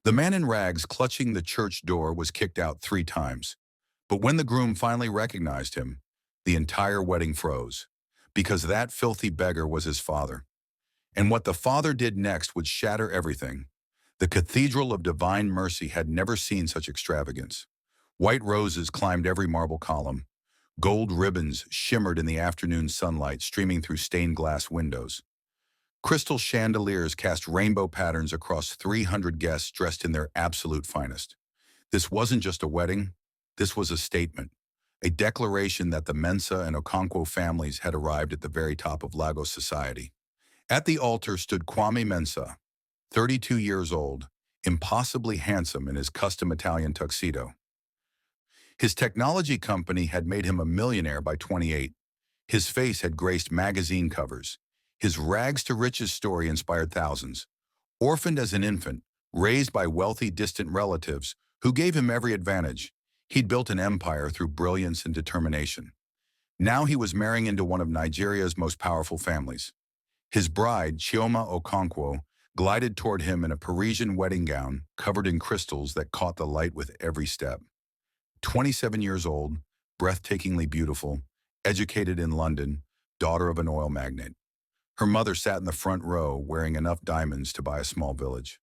The man in rags clutching the church door was kicked out 3 times. But when the groom finally recognized him, the entire wedding froze, because that filthy beggar was his father. And what the father did next would shatter everything. The cathedral of divine mercy had never seen such extravagance. White roses climbed every marble column. Gold ribbons shimmered in the afternoon sunlight streaming through stained glass windows. Crystal chandeliers cast rainbow patterns across 300 guests dressed in their absolute finest. This wasn't just a wedding, this was a statement, a declaration that the Mensah and Okonkwo families had arrived at the very top of Lagos society. At the altar stood Kwame Mensah, 32 years old, impossibly handsome in his custom Italian tuxedo. His technology company had made him a millionaire by 28. His face had graced magazine covers. His rags-to-riches story inspired thousands. Orphaned as an infant, raised by wealthy, distant relatives who gave him every advantage, he'd built an empire through brilliance and determination. Now he was marrying into one of Nigeria's most powerful families. His bride, Chioma Okonkwo, glided toward him in a Parisian wedding gown covered in crystals that caught the light with every step. 27 years old, breathtakingly beautiful, educated in London, daughter of an oil magnate. Her mother sat in the front row wearing enough diamonds to buy a small village.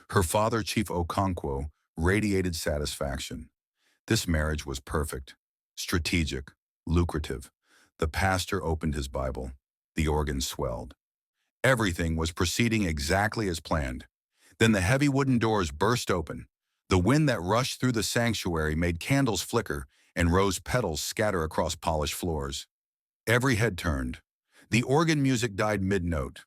Her father, Chief Okonkwo, radiated satisfaction. This marriage was perfect, strategic, lucrative. The pastor opened his Bible. The organ swelled. Everything was proceeding exactly as planned. Then the heavy wooden doors burst open. The wind that rushed through the sanctuary made candles flicker and rose petals scatter across polished floors. Every head turned. The organ music died mid-note.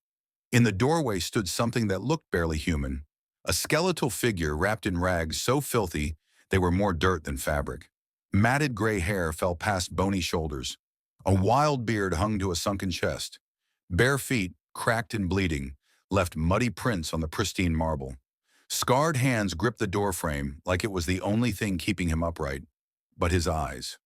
In the doorway stood something that looked barely human, a skeletal figure wrapped in rags so filthy they were more dirt than fabric. Matted gray hair fell past bony shoulders. A wild beard hung to a sunken chest. Bare feet, cracked and bleeding, left muddy prints on the pristine marble. Scarred hands gripped the doorframe like it was the only thing keeping him upright. But his eyes.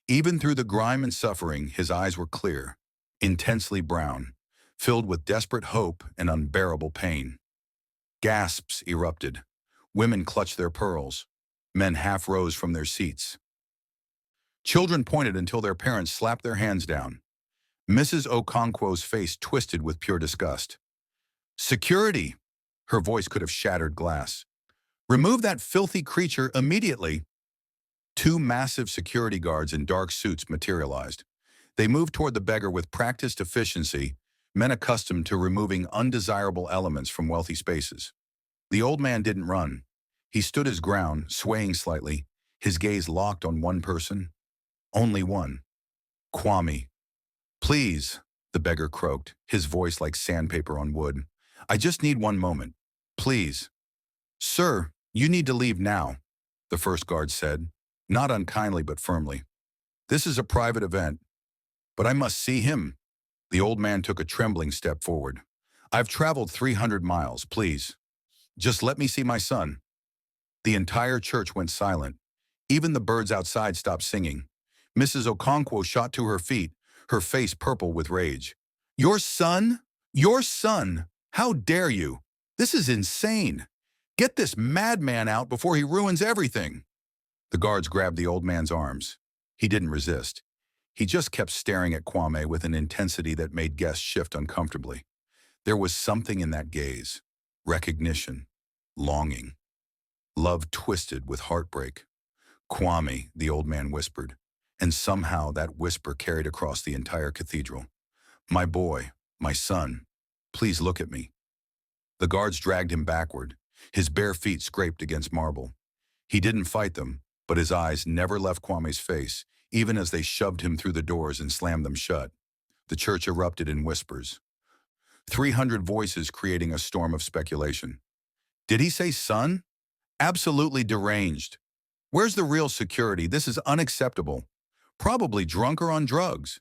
Even through the grime and suffering, his eyes were clear, intensely brown, filled with desperate hope and unbearable pain. Gasps erupted. Women clutched their pearls. Men half rose from their seats. Children pointed until their parents slapped their hands down. Mrs. Okonkwo's face twisted with pure disgust. "Security!" Her voice could have shattered glass. "Remove that filthy creature immediately!" 2 massive security guards in dark suits materialized. They moved toward the beggar with practiced efficiency, men accustomed to removing undesirable elements from wealthy spaces. The old man didn't run. He stood his ground, swaying slightly, his gaze locked on one person. Only one. Kwame. "Please," the beggar croaked, his voice like sandpaper on wood. "I just need one moment. Please." "Sir, you need to leave now," the first guard said, not unkindly but firmly. "This is a private event." "But I must see him." The old man took a trembling step forward. "I've traveled 300 miles, please. Just let me see my son." The entire church went silent. Even the birds outside stopped singing. Mrs. Okonkwo shot to her feet, her face purple with rage. "Your son? Your son? How dare you? This is insane. Get this madman out before he ruins everything." The guards grabbed the old man's arms. He didn't resist. He just kept staring at Kwame with an intensity that made guests shift uncomfortably. There was something in that gaze. Recognition. Longing. Love twisted with heartbreak. "Kwame," the old man whispered, and somehow that whisper carried across the entire cathedral. "My boy, my son, please look at me." The guards dragged him backward. His bare feet scraped against marble. He didn't fight them, but his eyes never left Kwame's face, even as they shoved him through the doors and slammed them shut. The church erupted in whispers. 300 voices creating a storm of speculation. Did he say son? Absolutely deranged. Where's the real security? This is unacceptable. Probably drunk or on drugs.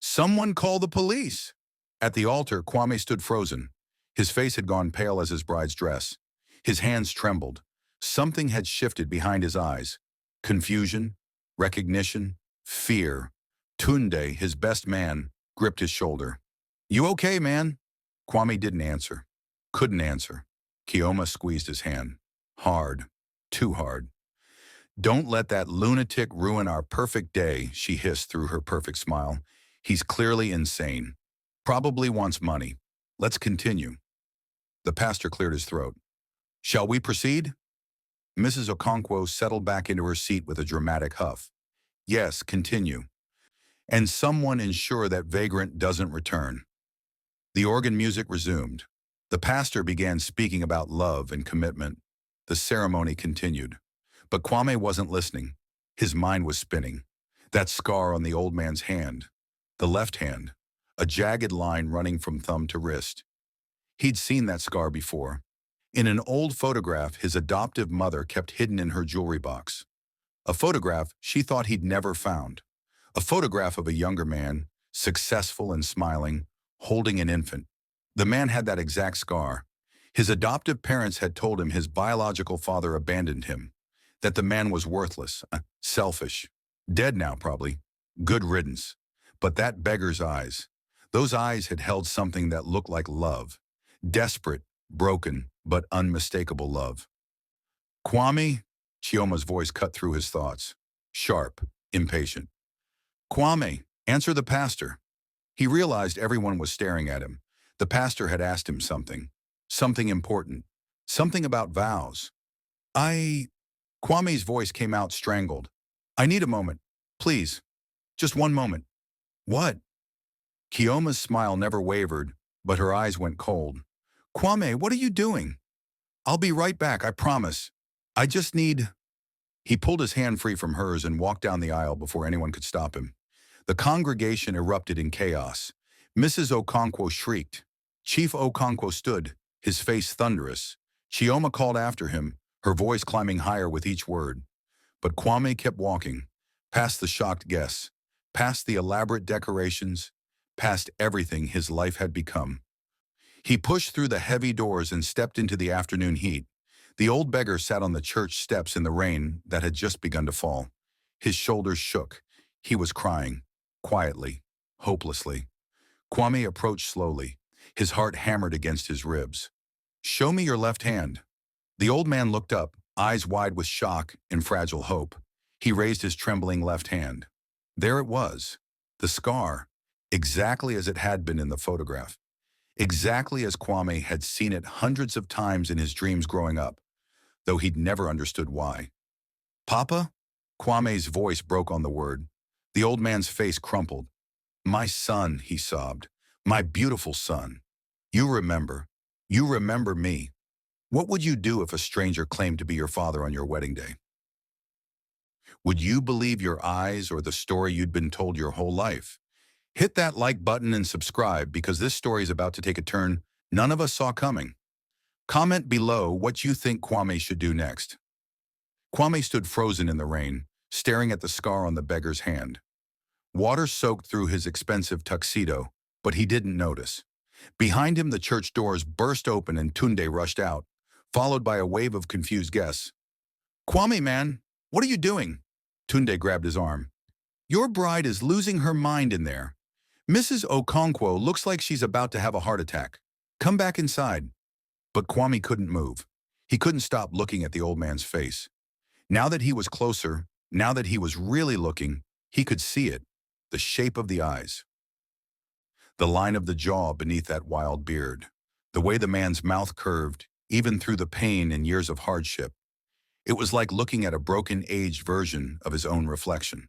Someone call the police. At the altar, Kwame stood frozen. His face had gone pale as his bride's dress. His hands trembled. Something had shifted behind his eyes. Confusion, recognition, fear. Tunde, his best man, gripped his shoulder. "You okay, man?" Kwame didn't answer. Couldn't answer. Kioma squeezed his hand. Hard. Too hard. Don't let that lunatic ruin our perfect day, she hissed through her perfect smile. He's clearly insane. Probably wants money. Let's continue. The pastor cleared his throat. Shall we proceed? Mrs. Okonkwo settled back into her seat with a dramatic huff. Yes, continue. And someone ensure that vagrant doesn't return. The organ music resumed. The pastor began speaking about love and commitment. The ceremony continued. But Kwame wasn't listening. His mind was spinning. That scar on the old man's hand. The left hand. A jagged line running from thumb to wrist. He'd seen that scar before. In an old photograph his adoptive mother kept hidden in her jewelry box. A photograph she thought he'd never found. A photograph of a younger man, successful and smiling, holding an infant. The man had that exact scar. His adoptive parents had told him his biological father abandoned him, that the man was worthless, selfish, dead now probably, good riddance. But that beggar's eyes, those eyes had held something that looked like love, desperate, broken, but unmistakable love. Kwame, Chioma's voice cut through his thoughts, sharp, impatient. Kwame, answer the pastor. He realized everyone was staring at him. The pastor had asked him something important, something about vows. Kwame's voice came out strangled. I need a moment, please, just one moment. What? Chioma's smile never wavered, but her eyes went cold. Kwame, what are you doing? I'll be right back, I promise. I just need... He pulled his hand free from hers and walked down the aisle before anyone could stop him. The congregation erupted in chaos. Mrs. Okonkwo shrieked. Chief Okonkwo stood, his face thunderous. Chioma called after him, her voice climbing higher with each word. But Kwame kept walking, past the shocked guests, past the elaborate decorations, past everything his life had become. He pushed through the heavy doors and stepped into the afternoon heat. The old beggar sat on the church steps in the rain that had just begun to fall. His shoulders shook. He was crying, quietly, hopelessly. Kwame approached slowly. His heart hammered against his ribs. Show me your left hand. The old man looked up, eyes wide with shock and fragile hope. He raised his trembling left hand. There it was, the scar, exactly as it had been in the photograph. Exactly as Kwame had seen it hundreds of times in his dreams growing up, though he'd never understood why. Papa? Kwame's voice broke on the word. The old man's face crumpled. My son, he sobbed. My beautiful son. You remember me. What would you do if a stranger claimed to be your father on your wedding day? Would you believe your eyes or the story you'd been told your whole life? Hit that like button and subscribe because this story is about to take a turn none of us saw coming. Comment below what you think Kwame should do next. Kwame stood frozen in the rain, staring at the scar on the beggar's hand. Water soaked through his expensive tuxedo, but he didn't notice. Behind him, the church doors burst open and Tunde rushed out, followed by a wave of confused guests. Kwame, man, what are you doing? Tunde grabbed his arm. Your bride is losing her mind in there. Mrs. Okonkwo looks like she's about to have a heart attack. Come back inside. But Kwame couldn't move. He couldn't stop looking at the old man's face. Now that he was closer, now that he was really looking, he could see it, the shape of the eyes. The line of the jaw beneath that wild beard, the way the man's mouth curved, even through the pain and years of hardship. It was like looking at a broken, aged version of his own reflection.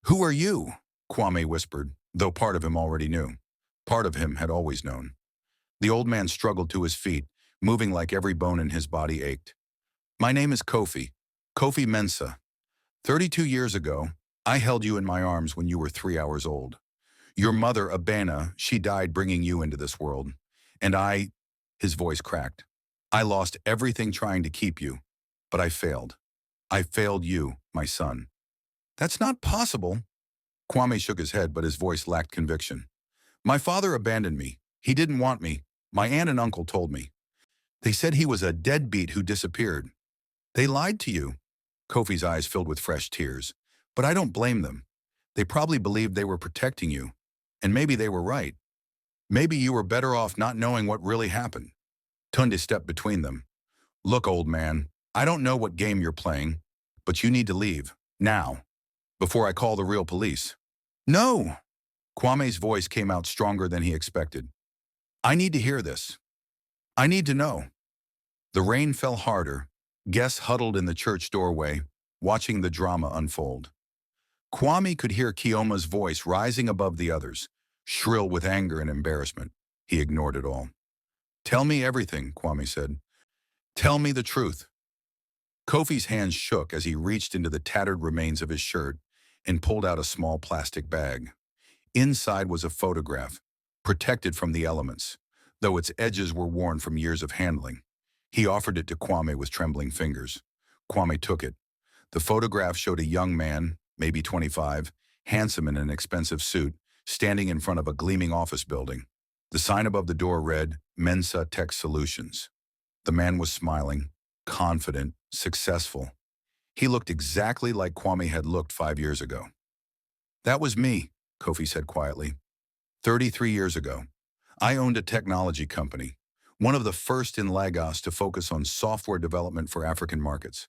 Who are you? Kwame whispered, though part of him already knew. Part of him had always known. The old man struggled to his feet, moving like every bone in his body ached. My name is Kwame Mensah. 32 years ago, I held you in my arms when you were 3 hours old. Your mother, Abana, she died bringing you into this world. And his voice cracked. I lost everything trying to keep you, but I failed. I failed you, my son. That's not possible. Kwame shook his head, but his voice lacked conviction. My father abandoned me. He didn't want me. My aunt and uncle told me. They said he was a deadbeat who disappeared. They lied to you. Kofi's eyes filled with fresh tears. But I don't blame them. They probably believed they were protecting you. And maybe they were right. Maybe you were better off not knowing what really happened. Tunde stepped between them. Look, old man, I don't know what game you're playing, but you need to leave, now, before I call the real police. No! Kwame's voice came out stronger than he expected. I need to hear this. I need to know. The rain fell harder. Guests huddled in the church doorway, watching the drama unfold. Kwame could hear Kioma's voice rising above the others, shrill with anger and embarrassment. He ignored it all. Tell me everything, Kwame said. Tell me the truth. Kofi's hands shook as he reached into the tattered remains of his shirt and pulled out a small plastic bag. Inside was a photograph, protected from the elements, though its edges were worn from years of handling. He offered it to Kwame with trembling fingers. Kwame took it. The photograph showed a young man, maybe 25, handsome in an expensive suit, standing in front of a gleaming office building. The sign above the door read, Mensah Tech Solutions. The man was smiling, confident, successful. He looked exactly like Kwame had looked 5 years ago. That was me, Kofi said quietly. 33 years ago, I owned a technology company, one of the first in Lagos to focus on software development for African markets.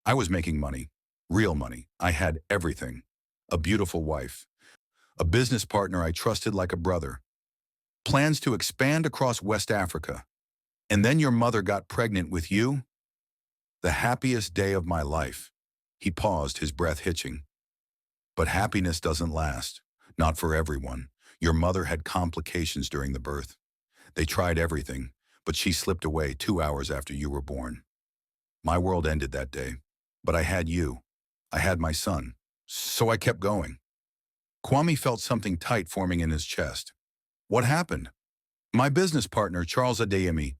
I was making money, real money. I had everything. A beautiful wife, a business partner I trusted like a brother, plans to expand across West Africa. And then your mother got pregnant with you? The happiest day of my life. He paused, his breath hitching. But happiness doesn't last. Not for everyone. Your mother had complications during the birth. They tried everything, but she slipped away 2 hours after you were born. My world ended that day, but I had you. I had my son. So I kept going. Kwame felt something tight forming in his chest. What happened? My business partner, Charles Adeyemi.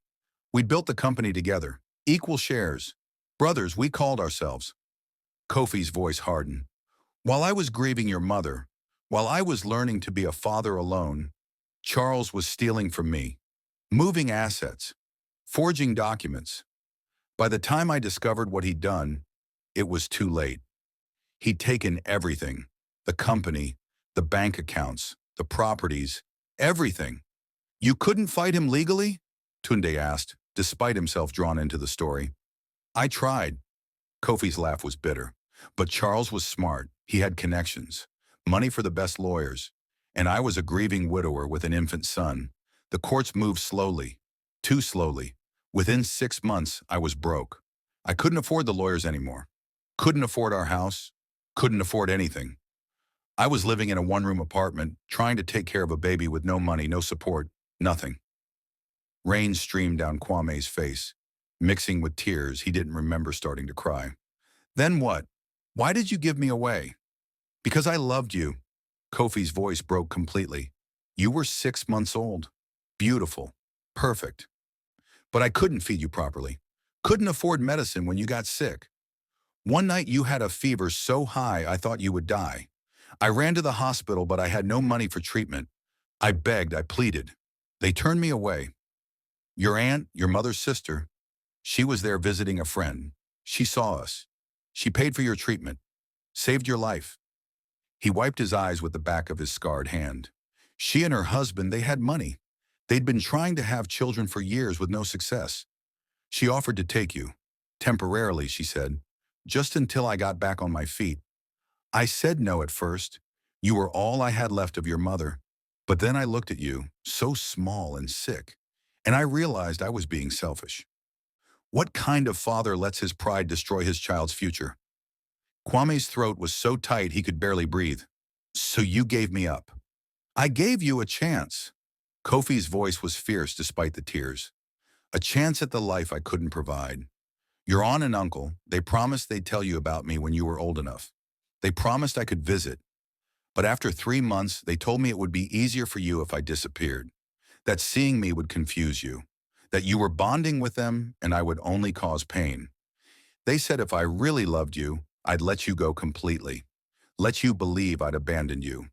We'd built the company together. Equal shares. Brothers, we called ourselves. Kofi's voice hardened. While I was grieving your mother, while I was learning to be a father alone, Charles was stealing from me, moving assets, forging documents. By the time I discovered what he'd done, it was too late. He'd taken everything, the company, the bank accounts, the properties, everything. You couldn't fight him legally? Tunde asked, despite himself drawn into the story. I tried. Kofi's laugh was bitter. But Charles was smart. He had connections, money for the best lawyers, and I was a grieving widower with an infant son. The courts moved slowly, too slowly. Within 6 months, I was broke. I couldn't afford the lawyers anymore. Couldn't afford our house. Couldn't afford anything. I was living in a one-room apartment, trying to take care of a baby with no money, no support, nothing. Rain streamed down Kwame's face. Mixing with tears, he didn't remember starting to cry. Then what? Why did you give me away? Because I loved you. Kofi's voice broke completely. You were 6 months old. Beautiful. Perfect. But I couldn't feed you properly. Couldn't afford medicine when you got sick. One night you had a fever so high I thought you would die. I ran to the hospital, but I had no money for treatment. I begged, I pleaded. They turned me away. Your aunt, your mother's sister, she was there visiting a friend. She saw us. She paid for your treatment. Saved your life. He wiped his eyes with the back of his scarred hand. She and her husband, they had money. They'd been trying to have children for years with no success. She offered to take you. Temporarily, she said. Just until I got back on my feet. I said no at first. You were all I had left of your mother. But then I looked at you, so small and sick, and I realized I was being selfish. What kind of father lets his pride destroy his child's future? Kwame's throat was so tight he could barely breathe. So you gave me up. I gave you a chance. Kofi's voice was fierce despite the tears. A chance at the life I couldn't provide. Your aunt and uncle, they promised they'd tell you about me when you were old enough. They promised I could visit. But after 3 months, they told me it would be easier for you if I disappeared. That seeing me would confuse you. That you were bonding with them and I would only cause pain. They said if I really loved you, I'd let you go completely. Let you believe I'd abandoned you.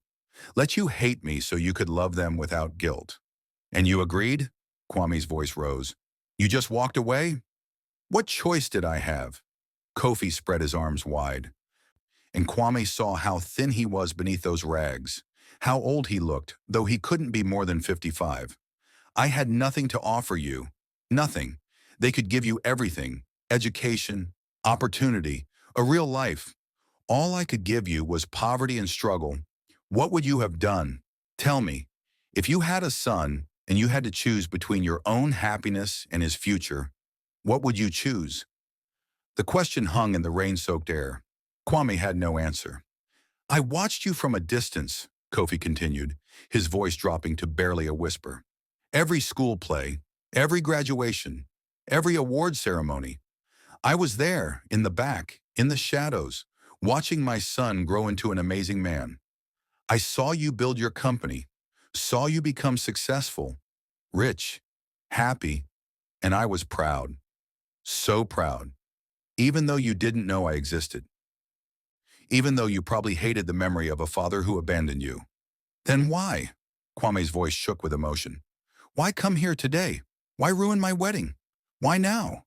Let you hate me so you could love them without guilt. And you agreed? Kwame's voice rose. You just walked away? What choice did I have? Kofi spread his arms wide. And Kwame saw how thin he was beneath those rags. How old he looked, though he couldn't be more than 55. I had nothing to offer you. Nothing. They could give you everything. education, opportunity, a real life. All I could give you was poverty and struggle. What would you have done? Tell me, if you had a son and you had to choose between your own happiness and his future, what would you choose? The question hung in the rain-soaked air. Kwame had no answer. I watched you from a distance, Kofi continued, his voice dropping to barely a whisper. Every school play, every graduation, every award ceremony. I was there, in the back, in the shadows, watching my son grow into an amazing man. I saw you build your company, saw you become successful, rich, happy, and I was proud. So proud. Even though you didn't know I existed. Even though you probably hated the memory of a father who abandoned you. Then why? Kwame's voice shook with emotion. Why come here today? Why ruin my wedding? Why now?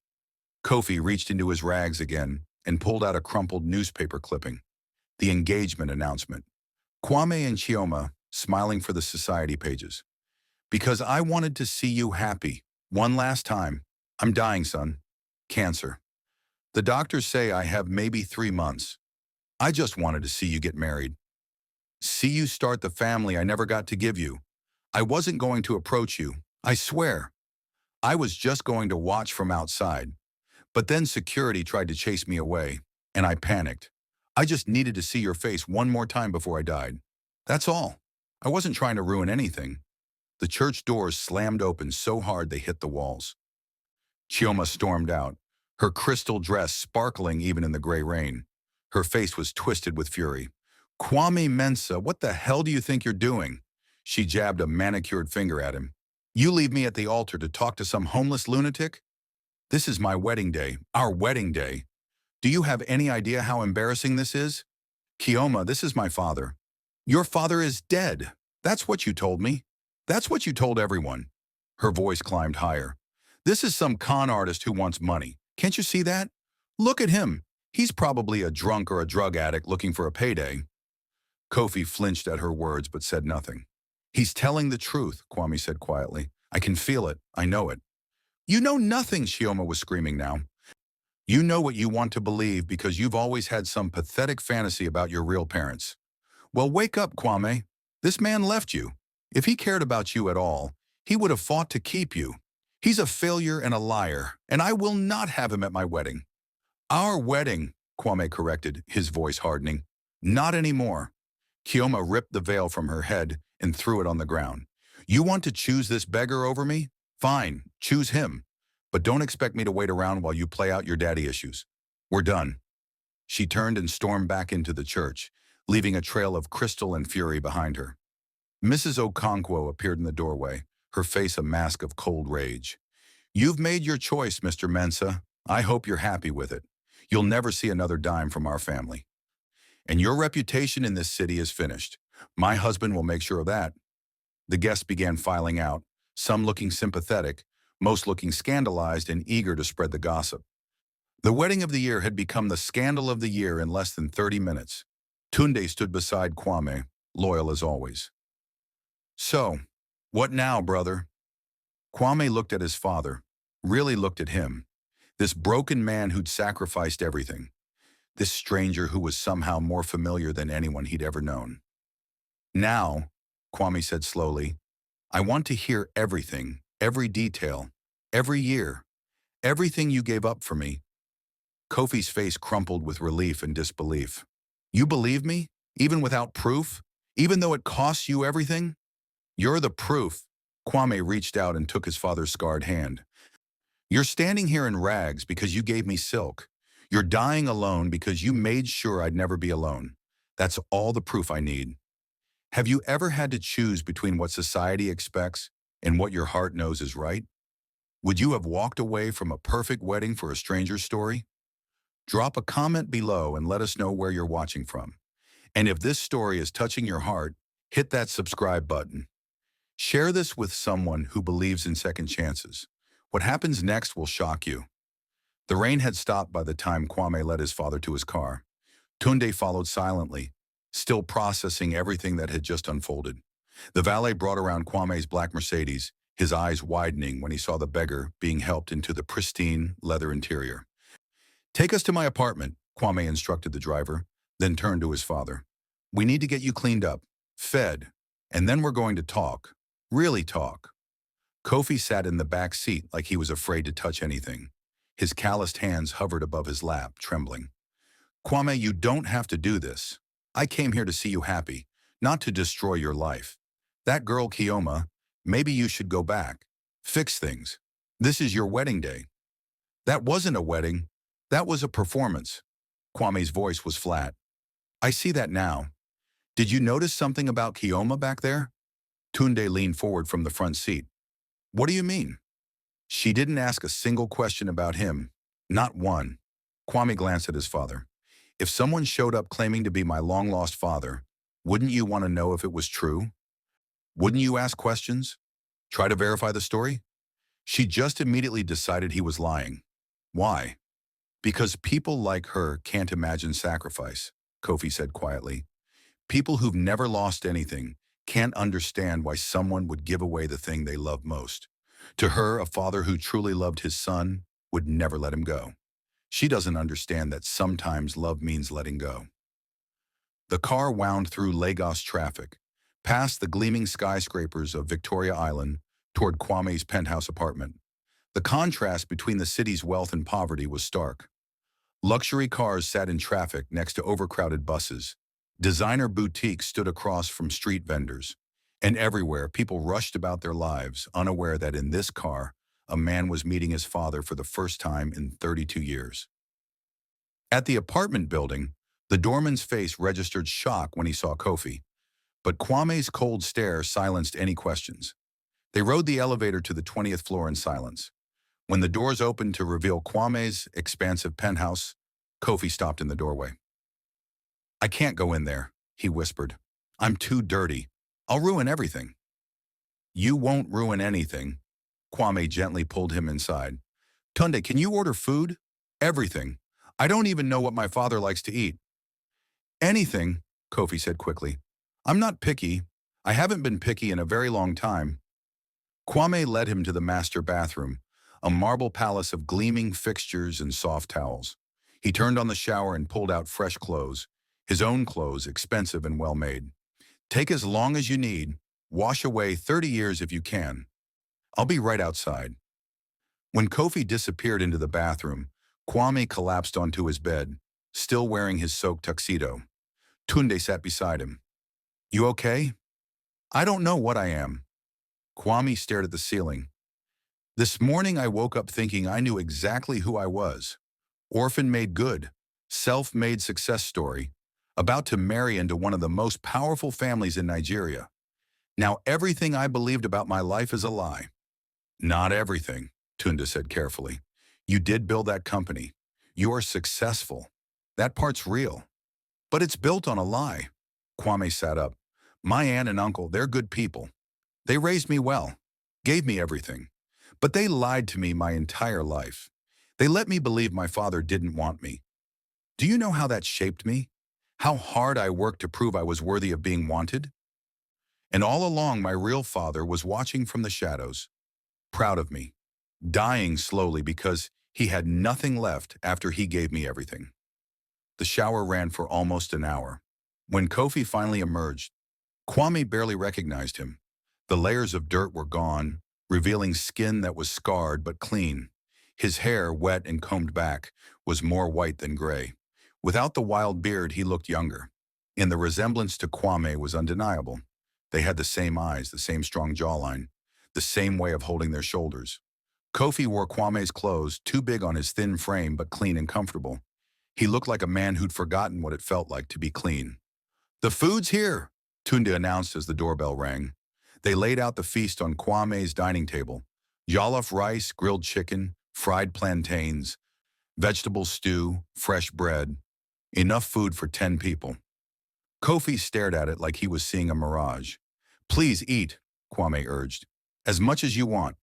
Kofi reached into his rags again and pulled out a crumpled newspaper clipping. The engagement announcement. Kwame and Chioma, smiling for the society pages. Because I wanted to see you happy. One last time. I'm dying, son. Cancer. The doctors say I have maybe 3 months. I just wanted to see you get married. See you start the family I never got to give you. I wasn't going to approach you, I swear. I was just going to watch from outside. But then security tried to chase me away, and I panicked. I just needed to see your face one more time before I died. That's all. I wasn't trying to ruin anything. The church doors slammed open so hard they hit the walls. Chioma stormed out, her crystal dress sparkling even in the gray rain. Her face was twisted with fury. Kwame Mensah, what the hell do you think you're doing? She jabbed a manicured finger at him. You leave me at the altar to talk to some homeless lunatic? This is my wedding day, our wedding day. Do you have any idea how embarrassing this is? Chioma, this is my father. Your father is dead. That's what you told me. That's what you told everyone. Her voice climbed higher. This is some con artist who wants money. Can't you see that? Look at him. He's probably a drunk or a drug addict looking for a payday. Kofi flinched at her words but said nothing. He's telling the truth, Kwame said quietly. I can feel it. I know it. You know nothing, Chioma was screaming now. You know what you want to believe because you've always had some pathetic fantasy about your real parents. Well, wake up, Kwame. This man left you. If he cared about you at all, he would have fought to keep you. He's a failure and a liar, and I will not have him at my wedding. Our wedding, Kwame corrected, his voice hardening. Not anymore. Chioma ripped the veil from her head and threw it on the ground. You want to choose this beggar over me? Fine, choose him. But don't expect me to wait around while you play out your daddy issues. We're done. She turned and stormed back into the church, leaving a trail of crystal and fury behind her. Mrs. Okonkwo appeared in the doorway, her face a mask of cold rage. You've made your choice, Mr. Mensah. I hope you're happy with it. You'll never see another dime from our family. And your reputation in this city is finished. My husband will make sure of that. The guests began filing out, some looking sympathetic, most looking scandalized and eager to spread the gossip. The wedding of the year had become the scandal of the year in less than 30 minutes. Tunde stood beside Kwame, loyal as always. So, what now, brother? Kwame looked at his father, really looked at him. This broken man who'd sacrificed everything. This stranger who was somehow more familiar than anyone he'd ever known. Now, Kwame said slowly, I want to hear everything, every detail, every year, everything you gave up for me. Kofi's face crumpled with relief and disbelief. You believe me? Even without proof? Even though it costs you everything? You're the proof. Kwame reached out and took his father's scarred hand. You're standing here in rags because you gave me silk. You're dying alone because you made sure I'd never be alone. That's all the proof I need. Have you ever had to choose between what society expects and what your heart knows is right? Would you have walked away from a perfect wedding for a stranger's story? Drop a comment below and let us know where you're watching from. And if this story is touching your heart, hit that subscribe button. Share this with someone who believes in second chances. What happens next will shock you. The rain had stopped by the time Kwame led his father to his car. Tunde followed silently, still processing everything that had just unfolded. The valet brought around Kwame's black Mercedes, his eyes widening when he saw the beggar being helped into the pristine leather interior. Take us to my apartment, Kwame instructed the driver, then turned to his father. We need to get you cleaned up, fed, and then we're going to talk. Really talk. Kofi sat in the back seat like he was afraid to touch anything. His calloused hands hovered above his lap, trembling. Kwame, you don't have to do this. I came here to see you happy, not to destroy your life. That girl, Kioma, maybe you should go back. Fix things. This is your wedding day. That wasn't a wedding. That was a performance. Kwame's voice was flat. I see that now. Did you notice something about Kioma back there? Tunde leaned forward from the front seat. What do you mean? She didn't ask a single question about him. Not one. Kwame glanced at his father. If someone showed up claiming to be my long-lost father, wouldn't you want to know if it was true? Wouldn't you ask questions? Try to verify the story? She just immediately decided he was lying. Why? Because people like her can't imagine sacrifice, Kofi said quietly. People who've never lost anything can't understand why someone would give away the thing they love most. To her, a father who truly loved his son would never let him go. She doesn't understand that sometimes love means letting go. The car wound through Lagos traffic, past the gleaming skyscrapers of Victoria Island, toward Kwame's penthouse apartment. The contrast between the city's wealth and poverty was stark. Luxury cars sat in traffic next to overcrowded buses. Designer boutiques stood across from street vendors. And everywhere, people rushed about their lives, unaware that in this car, a man was meeting his father for the first time in 32 years. At the apartment building, the doorman's face registered shock when he saw Kofi, but Kwame's cold stare silenced any questions. They rode the elevator to the 20th floor in silence. When the doors opened to reveal Kwame's expansive penthouse, Kofi stopped in the doorway. I can't go in there, he whispered. I'm too dirty. I'll ruin everything. You won't ruin anything. Kwame gently pulled him inside. Tunde, can you order food? Everything. I don't even know what my father likes to eat. Anything, Kofi said quickly. I'm not picky. I haven't been picky in a very long time. Kwame led him to the master bathroom, a marble palace of gleaming fixtures and soft towels. He turned on the shower and pulled out fresh clothes, his own clothes, expensive and well-made. Take as long as you need. Wash away 30 years if you can. I'll be right outside. When Kofi disappeared into the bathroom, Kwame collapsed onto his bed, still wearing his soaked tuxedo. Tunde sat beside him. You okay? I don't know what I am. Kwame stared at the ceiling. This morning I woke up thinking I knew exactly who I was. Orphan made good, self-made success story, about to marry into one of the most powerful families in Nigeria. Now everything I believed about my life is a lie. Not everything, Tunde said carefully. You did build that company. You're successful. That part's real. But it's built on a lie. Kwame sat up. My aunt and uncle, they're good people. They raised me well, gave me everything. But they lied to me my entire life. They let me believe my father didn't want me. Do you know how that shaped me? How hard I worked to prove I was worthy of being wanted? And all along, my real father was watching from the shadows, proud of me, dying slowly because he had nothing left after he gave me everything. The shower ran for almost an hour. When Kofi finally emerged, Kwame barely recognized him. The layers of dirt were gone, revealing skin that was scarred but clean. His hair, wet and combed back, was more white than gray. Without the wild beard, he looked younger. And the resemblance to Kwame was undeniable. They had the same eyes, the same strong jawline, the same way of holding their shoulders. Kofi wore Kwame's clothes, too big on his thin frame but clean and comfortable. He looked like a man who'd forgotten what it felt like to be clean. The food's here, Tunde announced as the doorbell rang. They laid out the feast on Kwame's dining table. Jollof rice, grilled chicken, fried plantains, vegetable stew, fresh bread. Enough food for 10 people. Kofi stared at it like he was seeing a mirage. Please eat, Kwame urged. As much as you want.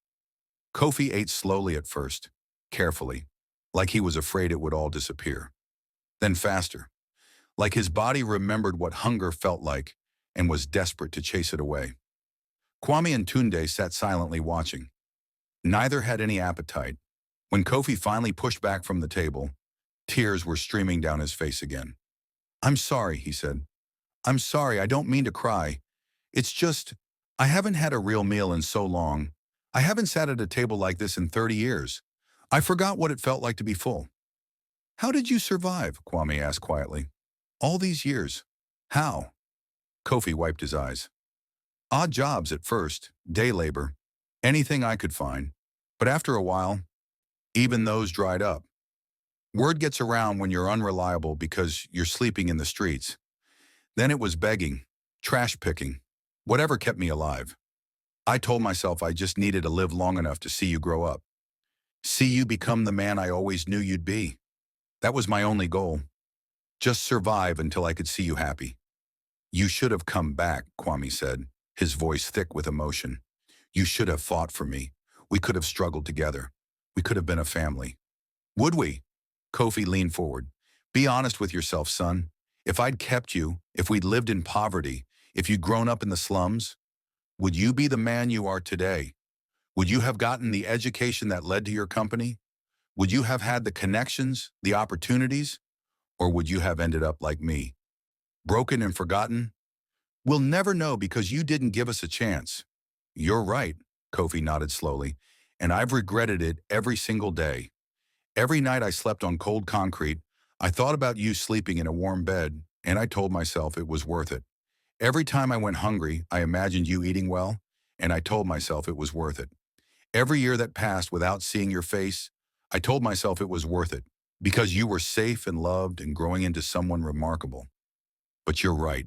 Kofi ate slowly at first, carefully, like he was afraid it would all disappear. Then faster, like his body remembered what hunger felt like and was desperate to chase it away. Kwame and Tunde sat silently watching. Neither had any appetite. When Kofi finally pushed back from the table, Tears were streaming down his face again. "I'm sorry," he said. "I'm sorry, I don't mean to cry. It's just, I haven't had a real meal in so long. I haven't sat at a table like this in 30 years. I forgot what it felt like to be full." "How did you survive?" Kwame asked quietly. "All these years. How?" Kofi wiped his eyes. "Odd jobs at first, day labor, anything I could find. But after a while, even those dried up. Word gets around when you're unreliable because you're sleeping in the streets. Then it was begging, trash picking, whatever kept me alive. I told myself I just needed to live long enough to see you grow up. See you become the man I always knew you'd be. That was my only goal. Just survive until I could see you happy." "You should have come back," Kwame said, his voice thick with emotion. "You should have fought for me. We could have struggled together. We could have been a family." "Would we?" Kofi leaned forward. "Be honest with yourself, son. If I'd kept you, if we'd lived in poverty, if you'd grown up in the slums, would you be the man you are today? Would you have gotten the education that led to your company? Would you have had the connections, the opportunities? Or would you have ended up like me, broken and forgotten? We'll never know because you didn't give us a chance." "You're right," Kofi nodded slowly, "and I've regretted it every single day. Every night I slept on cold concrete, I thought about you sleeping in a warm bed, and I told myself it was worth it. Every time I went hungry, I imagined you eating well, and I told myself it was worth it. Every year that passed without seeing your face, I told myself it was worth it, because you were safe and loved and growing into someone remarkable. But you're right.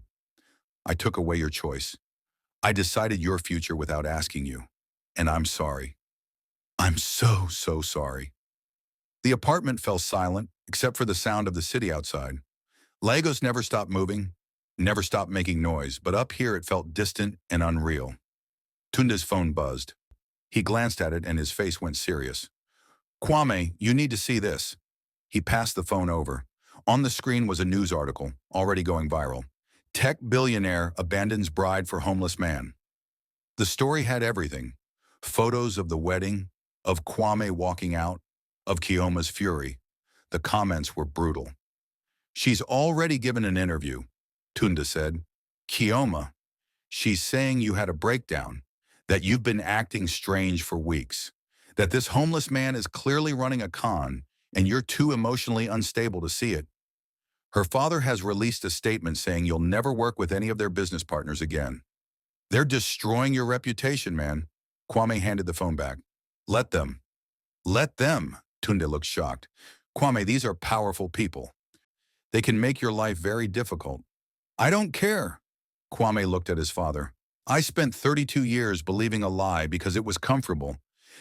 I took away your choice. I decided your future without asking you. And I'm sorry. I'm so, so sorry." The apartment fell silent, except for the sound of the city outside. Lagos never stopped moving, never stopped making noise, but up here it felt distant and unreal. Tunde's phone buzzed. He glanced at it and his face went serious. "Kwame, you need to see this." He passed the phone over. On the screen was a news article, already going viral. "Tech billionaire abandons bride for homeless man." The story had everything. Photos of the wedding, of Kwame walking out, of Kioma's fury. The comments were brutal. "She's already given an interview," Tunda said. "Kioma, she's saying you had a breakdown, that you've been acting strange for weeks, that this homeless man is clearly running a con, and you're too emotionally unstable to see it. Her father has released a statement saying you'll never work with any of their business partners again. They're destroying your reputation, man." Kwame handed the phone back. "Let them." "Let them?" Tunde looked shocked. "Kwame, these are powerful people. They can make your life very difficult." "I don't care." Kwame looked at his father. "I spent 32 years believing a lie because it was comfortable,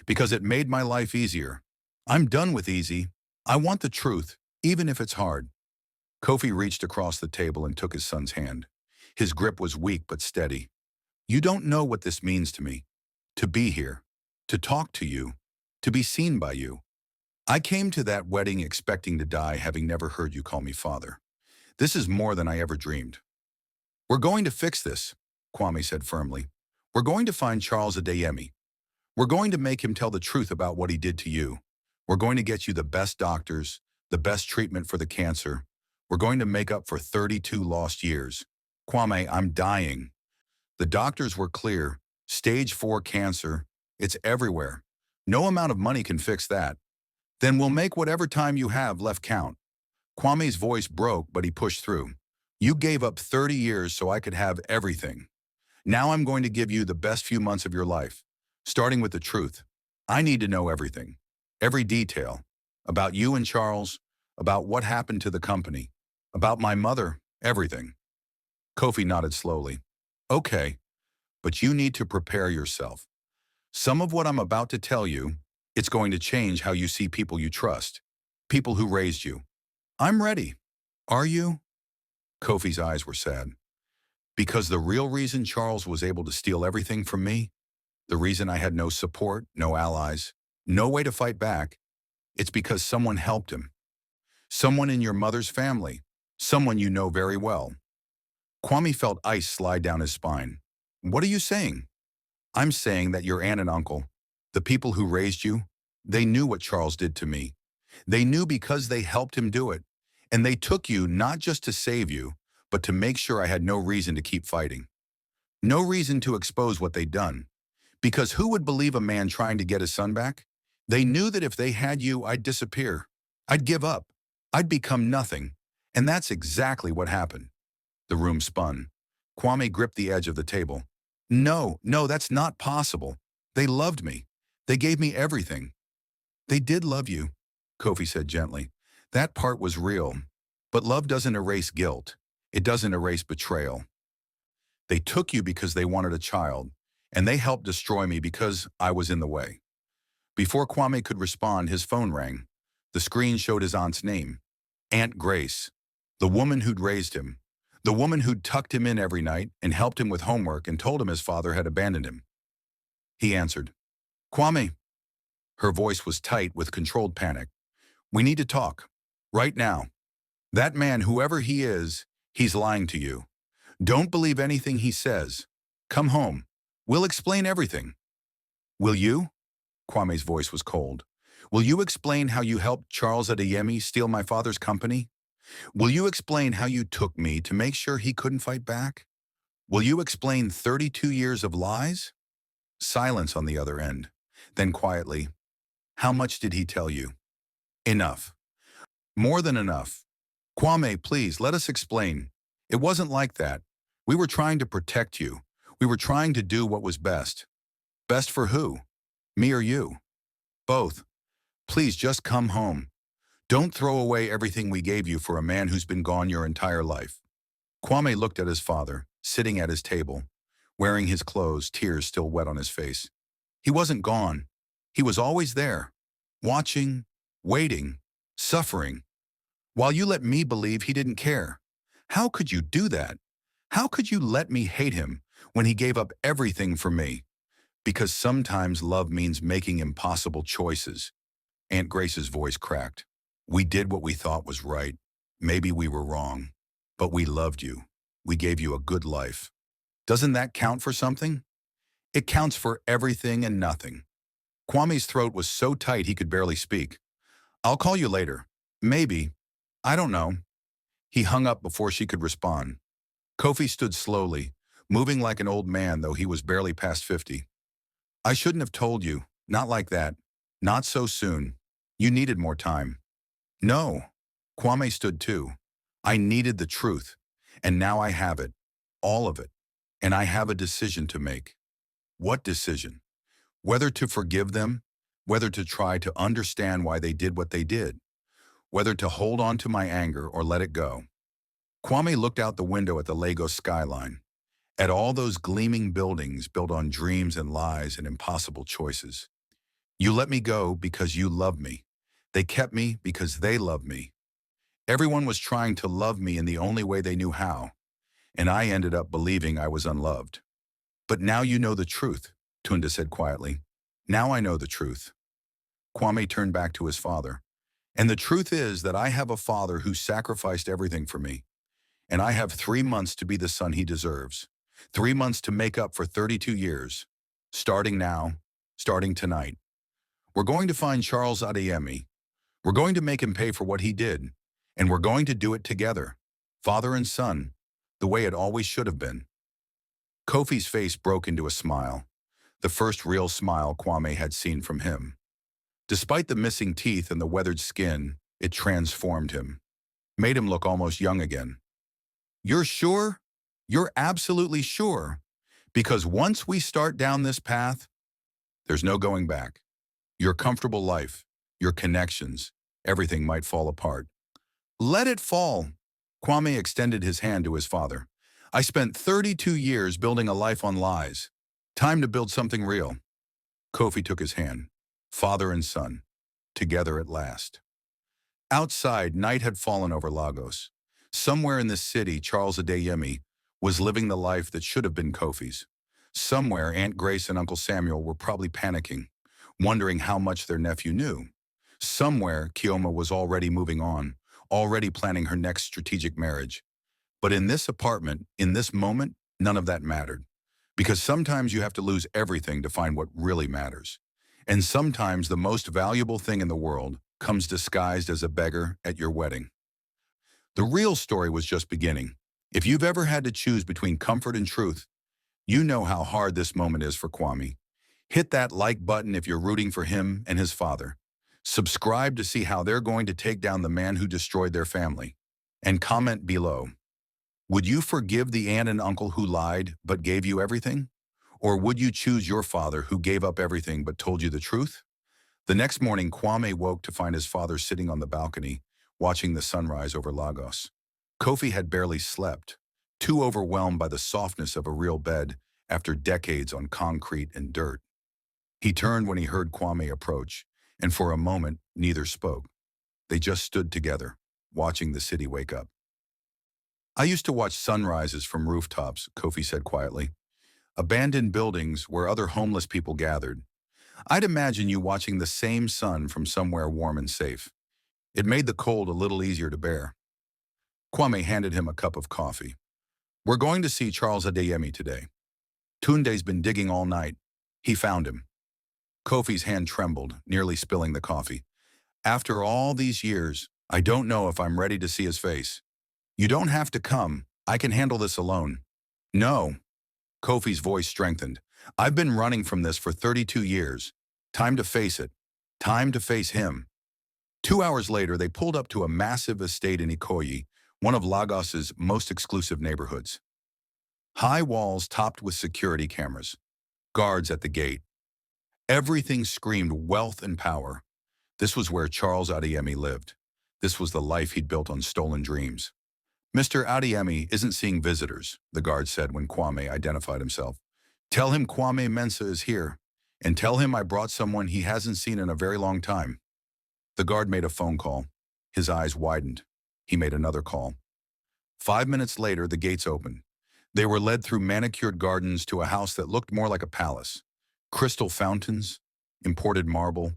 because it made my life easier. I'm done with easy. I want the truth, even if it's hard." Kofi reached across the table and took his son's hand. His grip was weak but steady. "You don't know what this means to me. To be here, to talk to you, to be seen by you. I came to that wedding expecting to die, having never heard you call me father. This is more than I ever dreamed. We're going to fix this," Kwame said firmly. "We're going to find Charles Adeyemi. We're going to make him tell the truth about what he did to you. We're going to get you the best doctors, the best treatment for the cancer. We're going to make up for 32 lost years. Kwame, I'm dying. The doctors were clear. Stage 4 cancer. It's everywhere. No amount of money can fix that. Then we'll make whatever time you have left count." Kwame's voice broke, but he pushed through. "You gave up 30 years so I could have everything. Now I'm going to give you the best few months of your life, starting with the truth. I need to know everything, every detail, about you and Charles, about what happened to the company, about my mother, everything." Kofi nodded slowly. "Okay, but you need to prepare yourself. Some of what I'm about to tell you, it's going to change how you see people you trust, people who raised you. I'm ready. Are you?" Kofi's eyes were sad. "Because the real reason Charles was able to steal everything from me, the reason I had no support, no allies, no way to fight back, it's because someone helped him. Someone in your mother's family, someone you know very well." Kwame felt ice slide down his spine. "What are you saying?" "I'm saying that your aunt and uncle, the people who raised you, they knew what Charles did to me. They knew because they helped him do it. And they took you not just to save you, but to make sure I had no reason to keep fighting. No reason to expose what they'd done. Because who would believe a man trying to get his son back? They knew that if they had you, I'd disappear. I'd give up. I'd become nothing. And that's exactly what happened. The room spun. Kwame gripped the edge of the table. No, no, that's not possible. They loved me. They gave me everything. They did love you, Kofi said gently. That part was real. But love doesn't erase guilt. It doesn't erase betrayal. They took you because they wanted a child, and they helped destroy me because I was in the way. Before Kwame could respond, his phone rang. The screen showed his aunt's name. Aunt Grace, the woman who'd raised him, the woman who'd tucked him in every night and helped him with homework and told him his father had abandoned him. He answered. Kwame. Her voice was tight with controlled panic. We need to talk. Right now. That man, whoever he is, he's lying to you. Don't believe anything he says. Come home. We'll explain everything. Will you? Kwame's voice was cold. Will you explain how you helped Charles Adeyemi steal my father's company? Will you explain how you took me to make sure he couldn't fight back? Will you explain 32 years of lies? Silence on the other end. Then quietly, how much did he tell you? Enough. More than enough. Kwame, please, let us explain. It wasn't like that. We were trying to protect you. We were trying to do what was best. Best for who? Me or you? Both. Please just come home. Don't throw away everything we gave you for a man who's been gone your entire life. Kwame looked at his father, sitting at his table, wearing his clothes, tears still wet on his face. He wasn't gone. He was always there, watching, waiting, suffering, while you let me believe he didn't care. How could you do that? How could you let me hate him when he gave up everything for me? Because sometimes love means making impossible choices. Aunt Grace's voice cracked. We did what we thought was right. Maybe we were wrong. But we loved you. We gave you a good life. Doesn't that count for something? It counts for everything and nothing. Kwame's throat was so tight he could barely speak. I'll call you later. Maybe. I don't know. He hung up before she could respond. Kofi stood slowly, moving like an old man though he was barely past 50. I shouldn't have told you. Not like that. Not so soon. You needed more time. No. Kwame stood too. I needed the truth. And now I have it. All of it. And I have a decision to make. What decision? Whether to forgive them, whether to try to understand why they did what they did, whether to hold on to my anger or let it go. Kwame looked out the window at the Lagos skyline, at all those gleaming buildings built on dreams and lies and impossible choices. You let me go because you love me. They kept me because they love me. Everyone was trying to love me in the only way they knew how, and I ended up believing I was unloved. But now you know the truth, Tunda said quietly. Now I know the truth. Kwame turned back to his father. And the truth is that I have a father who sacrificed everything for me. And I have 3 months to be the son he deserves. 3 months to make up for 32 years. Starting now, starting tonight. We're going to find Charles Adeyemi. We're going to make him pay for what he did. And we're going to do it together. Father and son, the way it always should have been. Kofi's face broke into a smile. The first real smile Kwame had seen from him. Despite the missing teeth and the weathered skin, it transformed him. Made him look almost young again. You're sure? You're absolutely sure? Because once we start down this path, there's no going back. Your comfortable life, your connections, everything might fall apart. Let it fall. Kwame extended his hand to his father. I spent 32 years building a life on lies. Time to build something real. Kofi took his hand. Father and son, together at last. Outside, night had fallen over Lagos. Somewhere in the city, Charles Adeyemi was living the life that should have been Kofi's. Somewhere, Aunt Grace and Uncle Samuel were probably panicking, wondering how much their nephew knew. Somewhere, Kioma was already moving on, already planning her next strategic marriage. But in this apartment, in this moment, none of that mattered. Because sometimes you have to lose everything to find what really matters. And sometimes the most valuable thing in the world comes disguised as a beggar at your wedding. The real story was just beginning. If you've ever had to choose between comfort and truth, you know how hard this moment is for Kwame. Hit that like button if you're rooting for him and his father. Subscribe to see how they're going to take down the man who destroyed their family. And comment below. Would you forgive the aunt and uncle who lied but gave you everything? Or would you choose your father who gave up everything but told you the truth? The next morning, Kwame woke to find his father sitting on the balcony, watching the sunrise over Lagos. Kofi had barely slept, too overwhelmed by the softness of a real bed after decades on concrete and dirt. He turned when he heard Kwame approach, and for a moment, neither spoke. They just stood together, watching the city wake up. I used to watch sunrises from rooftops, Kofi said quietly. Abandoned buildings where other homeless people gathered. I'd imagine you watching the same sun from somewhere warm and safe. It made the cold a little easier to bear. Kwame handed him a cup of coffee. We're going to see Charles Adeyemi today. Tunde's been digging all night. He found him. Kofi's hand trembled, nearly spilling the coffee. After all these years, I don't know if I'm ready to see his face. You don't have to come. I can handle this alone. No. Kofi's voice strengthened. I've been running from this for 32 years. Time to face it. Time to face him. 2 hours later, they pulled up to a massive estate in Ikoyi, one of Lagos's most exclusive neighborhoods. High walls topped with security cameras. Guards at the gate. Everything screamed wealth and power. This was where Charles Adeyemi lived. This was the life he'd built on stolen dreams. Mr. Adeyemi isn't seeing visitors, the guard said when Kwame identified himself. Tell him Kwame Mensah is here, and tell him I brought someone he hasn't seen in a very long time. The guard made a phone call. His eyes widened. He made another call. 5 minutes later, the gates opened. They were led through manicured gardens to a house that looked more like a palace. Crystal fountains, imported marble,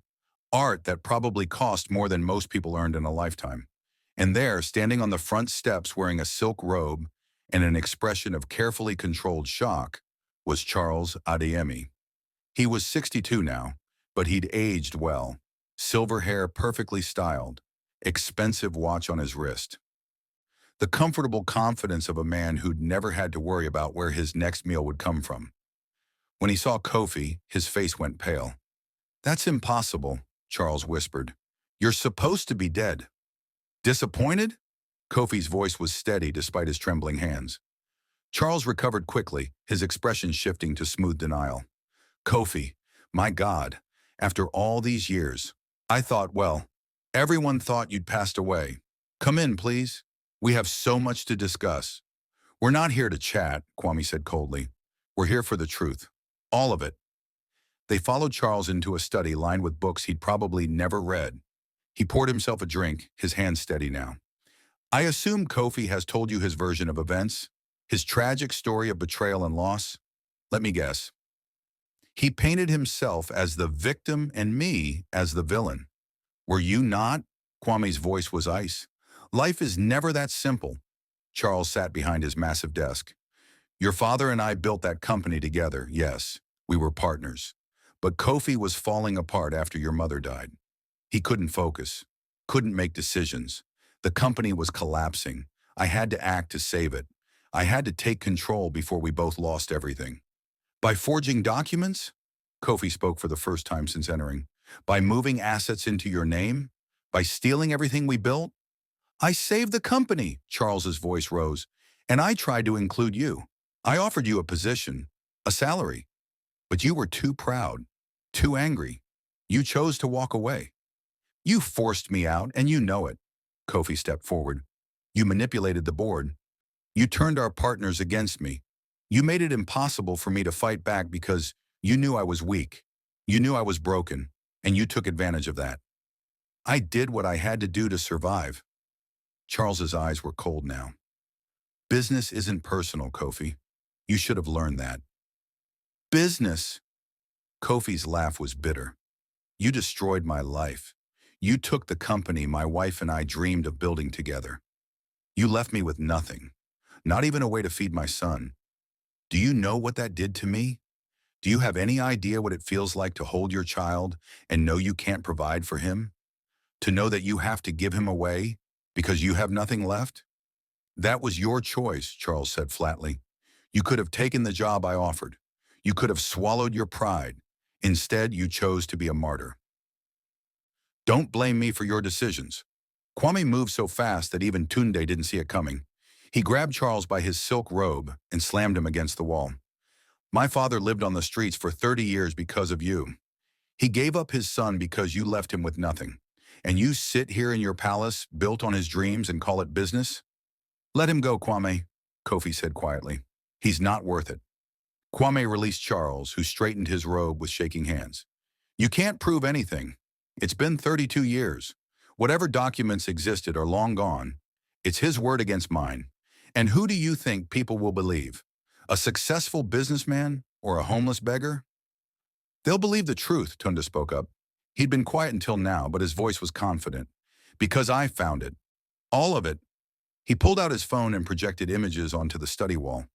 art that probably cost more than most people earned in a lifetime. And there, standing on the front steps wearing a silk robe and an expression of carefully controlled shock, was Charles Adeyemi. He was 62 now, but he'd aged well. Silver hair perfectly styled, expensive watch on his wrist. The comfortable confidence of a man who'd never had to worry about where his next meal would come from. When he saw Kofi, his face went pale. That's impossible, Charles whispered. You're supposed to be dead. Disappointed? Kofi's voice was steady despite his trembling hands. Charles recovered quickly, his expression shifting to smooth denial. Kofi, my God, after all these years, I thought, well, everyone thought you'd passed away. Come in, please. We have so much to discuss. We're not here to chat, Kwame said coldly. We're here for the truth. All of it. They followed Charles into a study lined with books he'd probably never read. He poured himself a drink, his hands steady now. I assume Kofi has told you his version of events, his tragic story of betrayal and loss. Let me guess. He painted himself as the victim and me as the villain. Were you not? Kwame's voice was ice. Life is never that simple. Charles sat behind his massive desk. Your father and I built that company together, yes. We were partners. But Kofi was falling apart after your mother died. He couldn't focus, couldn't make decisions. The company was collapsing. I had to act to save it. I had to take control before we both lost everything. By forging documents? Kofi spoke for the first time since entering. By moving assets into your name? By stealing everything we built? I saved the company, Charles's voice rose, and I tried to include you. I offered you a position, a salary, but you were too proud, too angry. You chose to walk away. You forced me out, and you know it. Kofi stepped forward. You manipulated the board. You turned our partners against me. You made it impossible for me to fight back because you knew I was weak. You knew I was broken, and you took advantage of that. I did what I had to do to survive. Charles's eyes were cold now. Business isn't personal, Kofi. You should have learned that. Business? Kofi's laugh was bitter. You destroyed my life. You took the company my wife and I dreamed of building together. You left me with nothing, not even a way to feed my son. Do you know what that did to me? Do you have any idea what it feels like to hold your child and know you can't provide for him? To know that you have to give him away because you have nothing left? That was your choice, Charles said flatly. You could have taken the job I offered. You could have swallowed your pride. Instead, you chose to be a martyr. Don't blame me for your decisions. Kwame moved so fast that even Tunde didn't see it coming. He grabbed Charles by his silk robe and slammed him against the wall. My father lived on the streets for 30 years because of you. He gave up his son because you left him with nothing. And you sit here in your palace, built on his dreams, and call it business? Let him go, Kwame, Kofi said quietly. He's not worth it. Kwame released Charles, who straightened his robe with shaking hands. You can't prove anything. It's been 32 years. Whatever documents existed are long gone. It's his word against mine. And who do you think people will believe? A successful businessman or a homeless beggar? They'll believe the truth, Tunda spoke up. He'd been quiet until now, but his voice was confident. Because I found it. All of it. He pulled out his phone and projected images onto the study wall.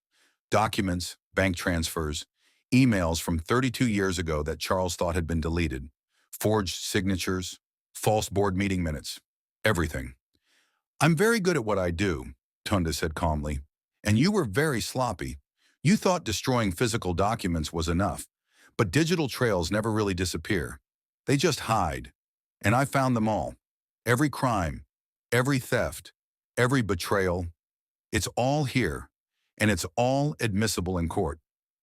Documents, bank transfers, emails from 32 years ago that Charles thought had been deleted, forged signatures, false board meeting minutes, everything. I'm very good at what I do, Tunda said calmly, and you were very sloppy. You thought destroying physical documents was enough, but digital trails never really disappear. They just hide. And I found them all. Every crime, every theft, every betrayal. It's all here, and it's all admissible in court.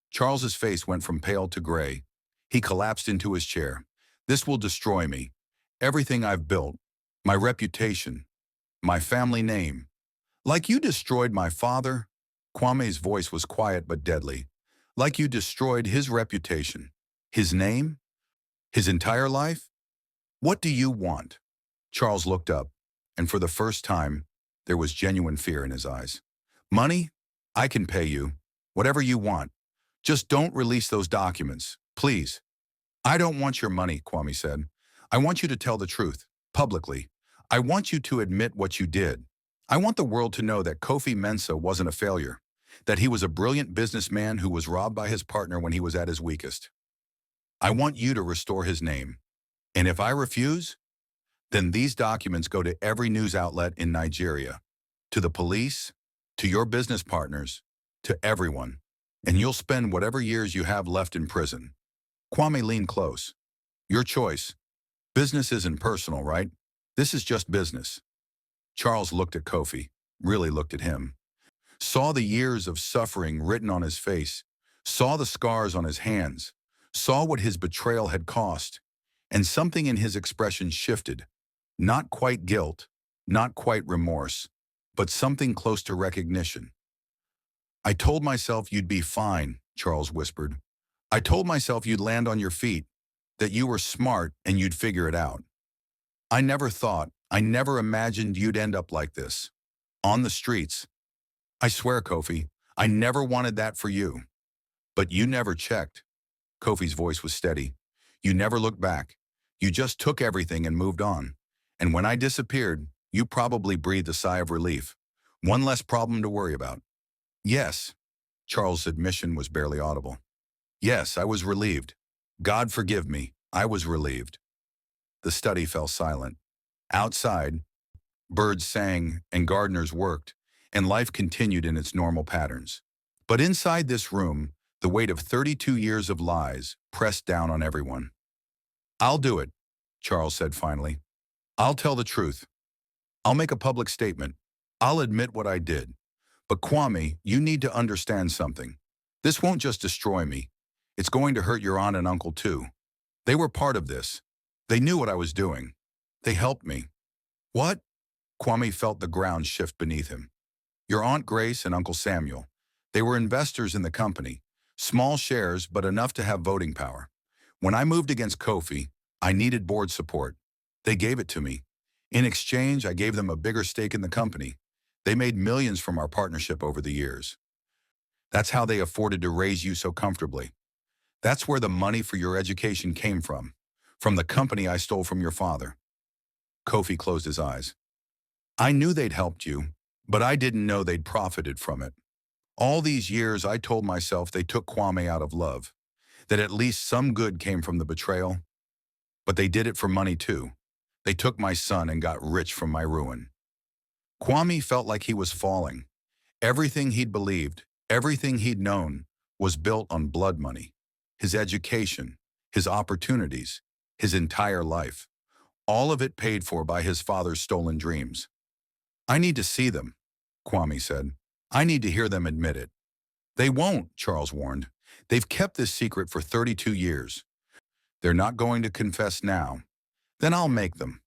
Charles's face went from pale to gray. He collapsed into his chair. This will destroy me. Everything I've built, my reputation, my family name. Like you destroyed my father? Kwame's voice was quiet but deadly. Like you destroyed his reputation, his name, his entire life? What do you want? Charles looked up, and for the first time, there was genuine fear in his eyes. Money? I can pay you. Whatever you want. Just don't release those documents, please. I don't want your money, Kwame said. I want you to tell the truth, publicly. I want you to admit what you did. I want the world to know that Kwame Mensah wasn't a failure, that he was a brilliant businessman who was robbed by his partner when he was at his weakest. I want you to restore his name. And if I refuse, then these documents go to every news outlet in Nigeria, to the police, to your business partners, to everyone. And you'll spend whatever years you have left in prison. Kwame leaned close. Your choice. Business isn't personal, right? This is just business. Charles looked at Kofi, really looked at him. Saw the years of suffering written on his face, saw the scars on his hands, saw what his betrayal had cost, and something in his expression shifted. Not quite guilt, not quite remorse, but something close to recognition. I told myself you'd be fine, Charles whispered. I told myself you'd land on your feet, that you were smart and you'd figure it out. I never imagined you'd end up like this. On the streets. I swear, Kofi, I never wanted that for you. But you never checked. Kofi's voice was steady. You never looked back. You just took everything and moved on. And when I disappeared, you probably breathed a sigh of relief. One less problem to worry about. Yes. Charles' admission was barely audible. Yes, I was relieved. God forgive me, I was relieved. The study fell silent. Outside, birds sang and gardeners worked, and life continued in its normal patterns. But inside this room, the weight of 32 years of lies pressed down on everyone. I'll do it, Charles said finally. I'll tell the truth. I'll make a public statement. I'll admit what I did. But Kwame, you need to understand something. This won't just destroy me. It's going to hurt your aunt and uncle too. They were part of this. They knew what I was doing. They helped me. What? Kwame felt the ground shift beneath him. Your Aunt Grace and Uncle Samuel. They were investors in the company. Small shares, but enough to have voting power. When I moved against Kofi, I needed board support. They gave it to me. In exchange, I gave them a bigger stake in the company. They made millions from our partnership over the years. That's how they afforded to raise you so comfortably. That's where the money for your education came from the company I stole from your father. Kofi closed his eyes. I knew they'd helped you, but I didn't know they'd profited from it. All these years, I told myself they took Kwame out of love, that at least some good came from the betrayal. But they did it for money too. They took my son and got rich from my ruin. Kwame felt like he was falling. Everything he'd believed, everything he'd known, was built on blood money. His education, his opportunities, his entire life. All of it paid for by his father's stolen dreams. I need to see them, Kwame said. I need to hear them admit it. They won't, Charles warned. They've kept this secret for 32 years. They're not going to confess now. Then I'll make them.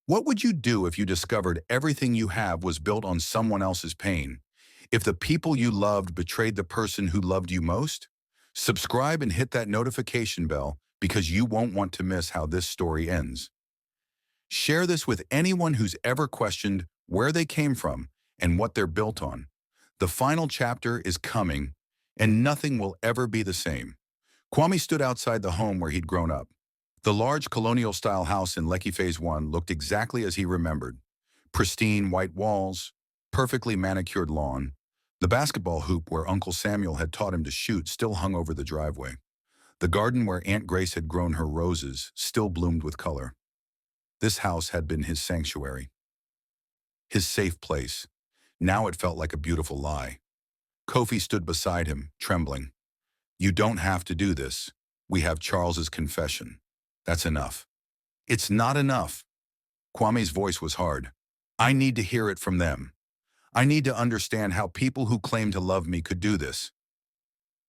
What would you do if you discovered everything you have was built on someone else's pain? If the people you loved betrayed the person who loved you most? Subscribe and hit that notification bell because you won't want to miss how this story ends. Share this with anyone who's ever questioned where they came from and what they're built on. The final chapter is coming, and nothing will ever be the same. Kwame stood outside the home where he'd grown up. The large colonial-style house in Lekki Phase 1 looked exactly as he remembered. Pristine white walls, perfectly manicured lawn. The basketball hoop where Uncle Samuel had taught him to shoot still hung over the driveway. The garden where Aunt Grace had grown her roses still bloomed with color. This house had been his sanctuary, his safe place. Now it felt like a beautiful lie. Kofi stood beside him, trembling. You don't have to do this. We have Charles's confession. That's enough. It's not enough. Kwame's voice was hard. I need to hear it from them. I need to understand how people who claim to love me could do this.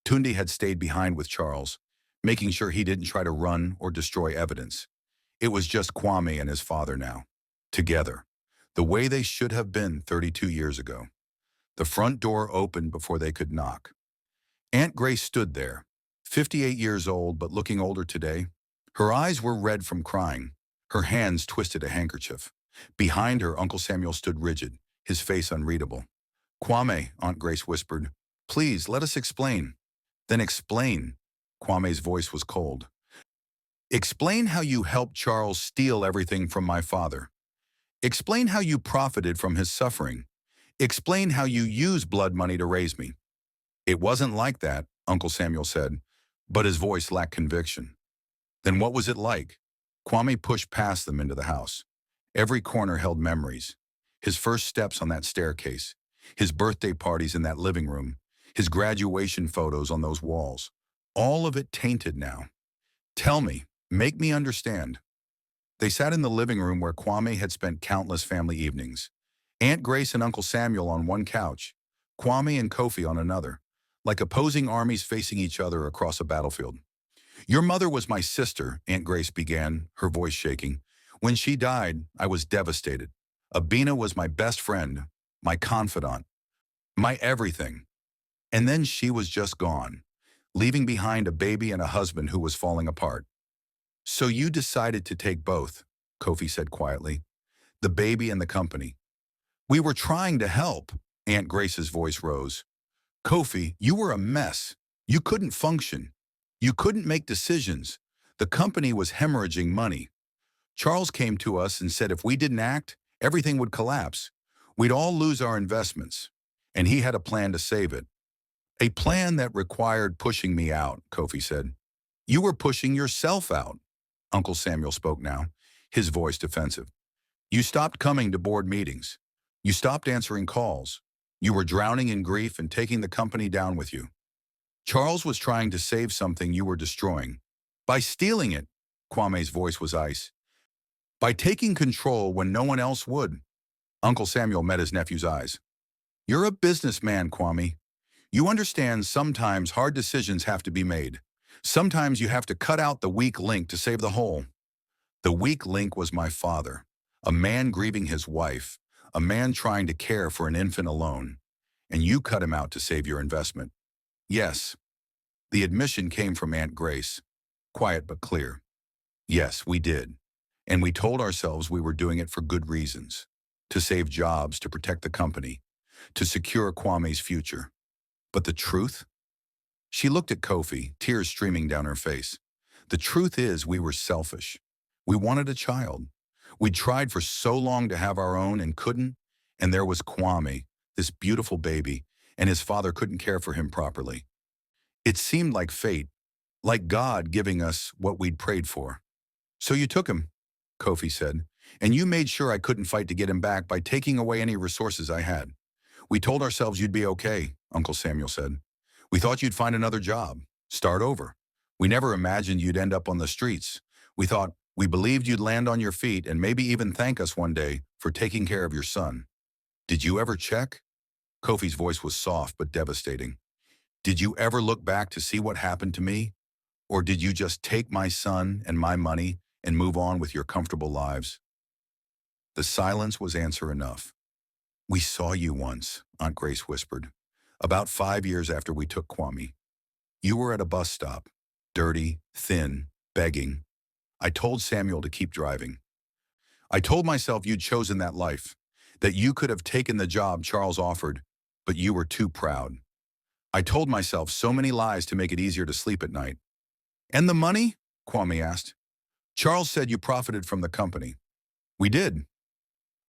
Tundi had stayed behind with Charles, making sure he didn't try to run or destroy evidence. It was just Kwame and his father now, together, the way they should have been 32 years ago. The front door opened before they could knock. Aunt Grace stood there, 58 years old but looking older today. Her eyes were red from crying. Her hands twisted a handkerchief. Behind her, Uncle Samuel stood rigid, his face unreadable. Kwame, Aunt Grace whispered, please, let us explain. Then explain. Kwame's voice was cold. Explain how you helped Charles steal everything from my father. Explain how you profited from his suffering. Explain how you used blood money to raise me. It wasn't like that, Uncle Samuel said, but his voice lacked conviction. Then what was it like? Kwame pushed past them into the house. Every corner held memories. His first steps on that staircase, his birthday parties in that living room, his graduation photos on those walls. All of it tainted now. Tell me, make me understand. They sat in the living room where Kwame had spent countless family evenings. Aunt Grace and Uncle Samuel on one couch, Kwame and Kofi on another, like opposing armies facing each other across a battlefield. Your mother was my sister, Aunt Grace began, her voice shaking. When she died, I was devastated. Abina was my best friend, my confidant, my everything. And then she was just gone, leaving behind a baby and a husband who was falling apart. So you decided to take both, Kofi said quietly, the baby and the company. We were trying to help, Aunt Grace's voice rose. Kofi, you were a mess. You couldn't function. You couldn't make decisions. The company was hemorrhaging money. Charles came to us and said if we didn't act, everything would collapse. We'd all lose our investments. And he had a plan to save it. A plan that required pushing me out, Kofi said. You were pushing yourself out. Uncle Samuel spoke now, his voice defensive. You stopped coming to board meetings. You stopped answering calls. You were drowning in grief and taking the company down with you. Charles was trying to save something you were destroying. By stealing it, Kwame's voice was ice. By taking control when no one else would. Uncle Samuel met his nephew's eyes. You're a businessman, Kwame. You understand sometimes hard decisions have to be made. Sometimes you have to cut out the weak link to save the whole. The weak link was my father, a man grieving his wife, a man trying to care for an infant alone, and you cut him out to save your investment. Yes. The admission came from Aunt Grace, quiet but clear. Yes, we did. And we told ourselves we were doing it for good reasons, to save jobs, to protect the company, to secure Kwame's future. But the truth? She looked at Kofi, tears streaming down her face. The truth is we were selfish. We wanted a child. We'd tried for so long to have our own and couldn't, and there was Kwame, this beautiful baby, and his father couldn't care for him properly. It seemed like fate, like God giving us what we'd prayed for. So you took him, Kofi said. And you made sure I couldn't fight to get him back by taking away any resources I had. We told ourselves you'd be okay, Uncle Samuel said. We thought you'd find another job, start over. We never imagined you'd end up on the streets. We believed you'd land on your feet and maybe even thank us one day for taking care of your son. Did you ever check? Kofi's voice was soft but devastating. Did you ever look back to see what happened to me? Or did you just take my son and my money and move on with your comfortable lives? The silence was answer enough. We saw you once, Aunt Grace whispered, about 5 years after we took Kwame. You were at a bus stop, dirty, thin, begging. I told Samuel to keep driving. I told myself you'd chosen that life, that you could have taken the job Charles offered, but you were too proud. I told myself so many lies to make it easier to sleep at night. And the money? Kwame asked. Charles said you profited from the company. We did.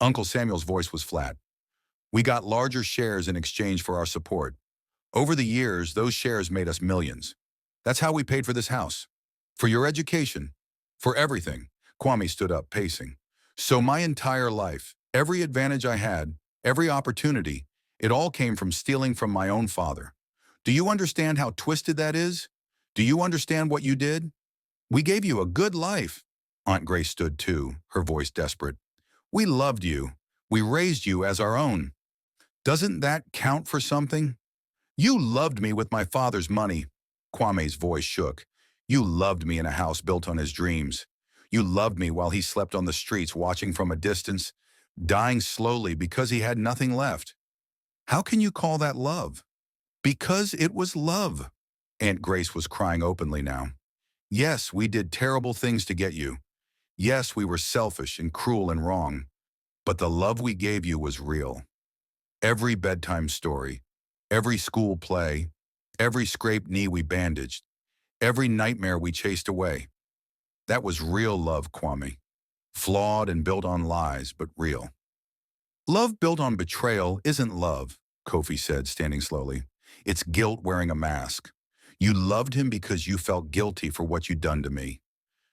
Uncle Samuel's voice was flat. We got larger shares in exchange for our support. Over the years, those shares made us millions. That's how we paid for this house. For your education. For everything. Kwame stood up, pacing. So my entire life, every advantage I had, every opportunity, it all came from stealing from my own father. Do you understand how twisted that is? Do you understand what you did? We gave you a good life. Aunt Grace stood too, her voice desperate. We loved you. We raised you as our own. Doesn't that count for something? You loved me with my father's money. Kwame's voice shook. You loved me in a house built on his dreams. You loved me while he slept on the streets watching from a distance, dying slowly because he had nothing left. How can you call that love? Because it was love. Aunt Grace was crying openly now. Yes, we did terrible things to get you. Yes, we were selfish and cruel and wrong. But the love we gave you was real. Every bedtime story, every school play, every scraped knee we bandaged, every nightmare we chased away. That was real love, Kwame. Flawed and built on lies, but real. Love built on betrayal isn't love, Kofi said, standing slowly. It's guilt wearing a mask. You loved him because you felt guilty for what you'd done to me.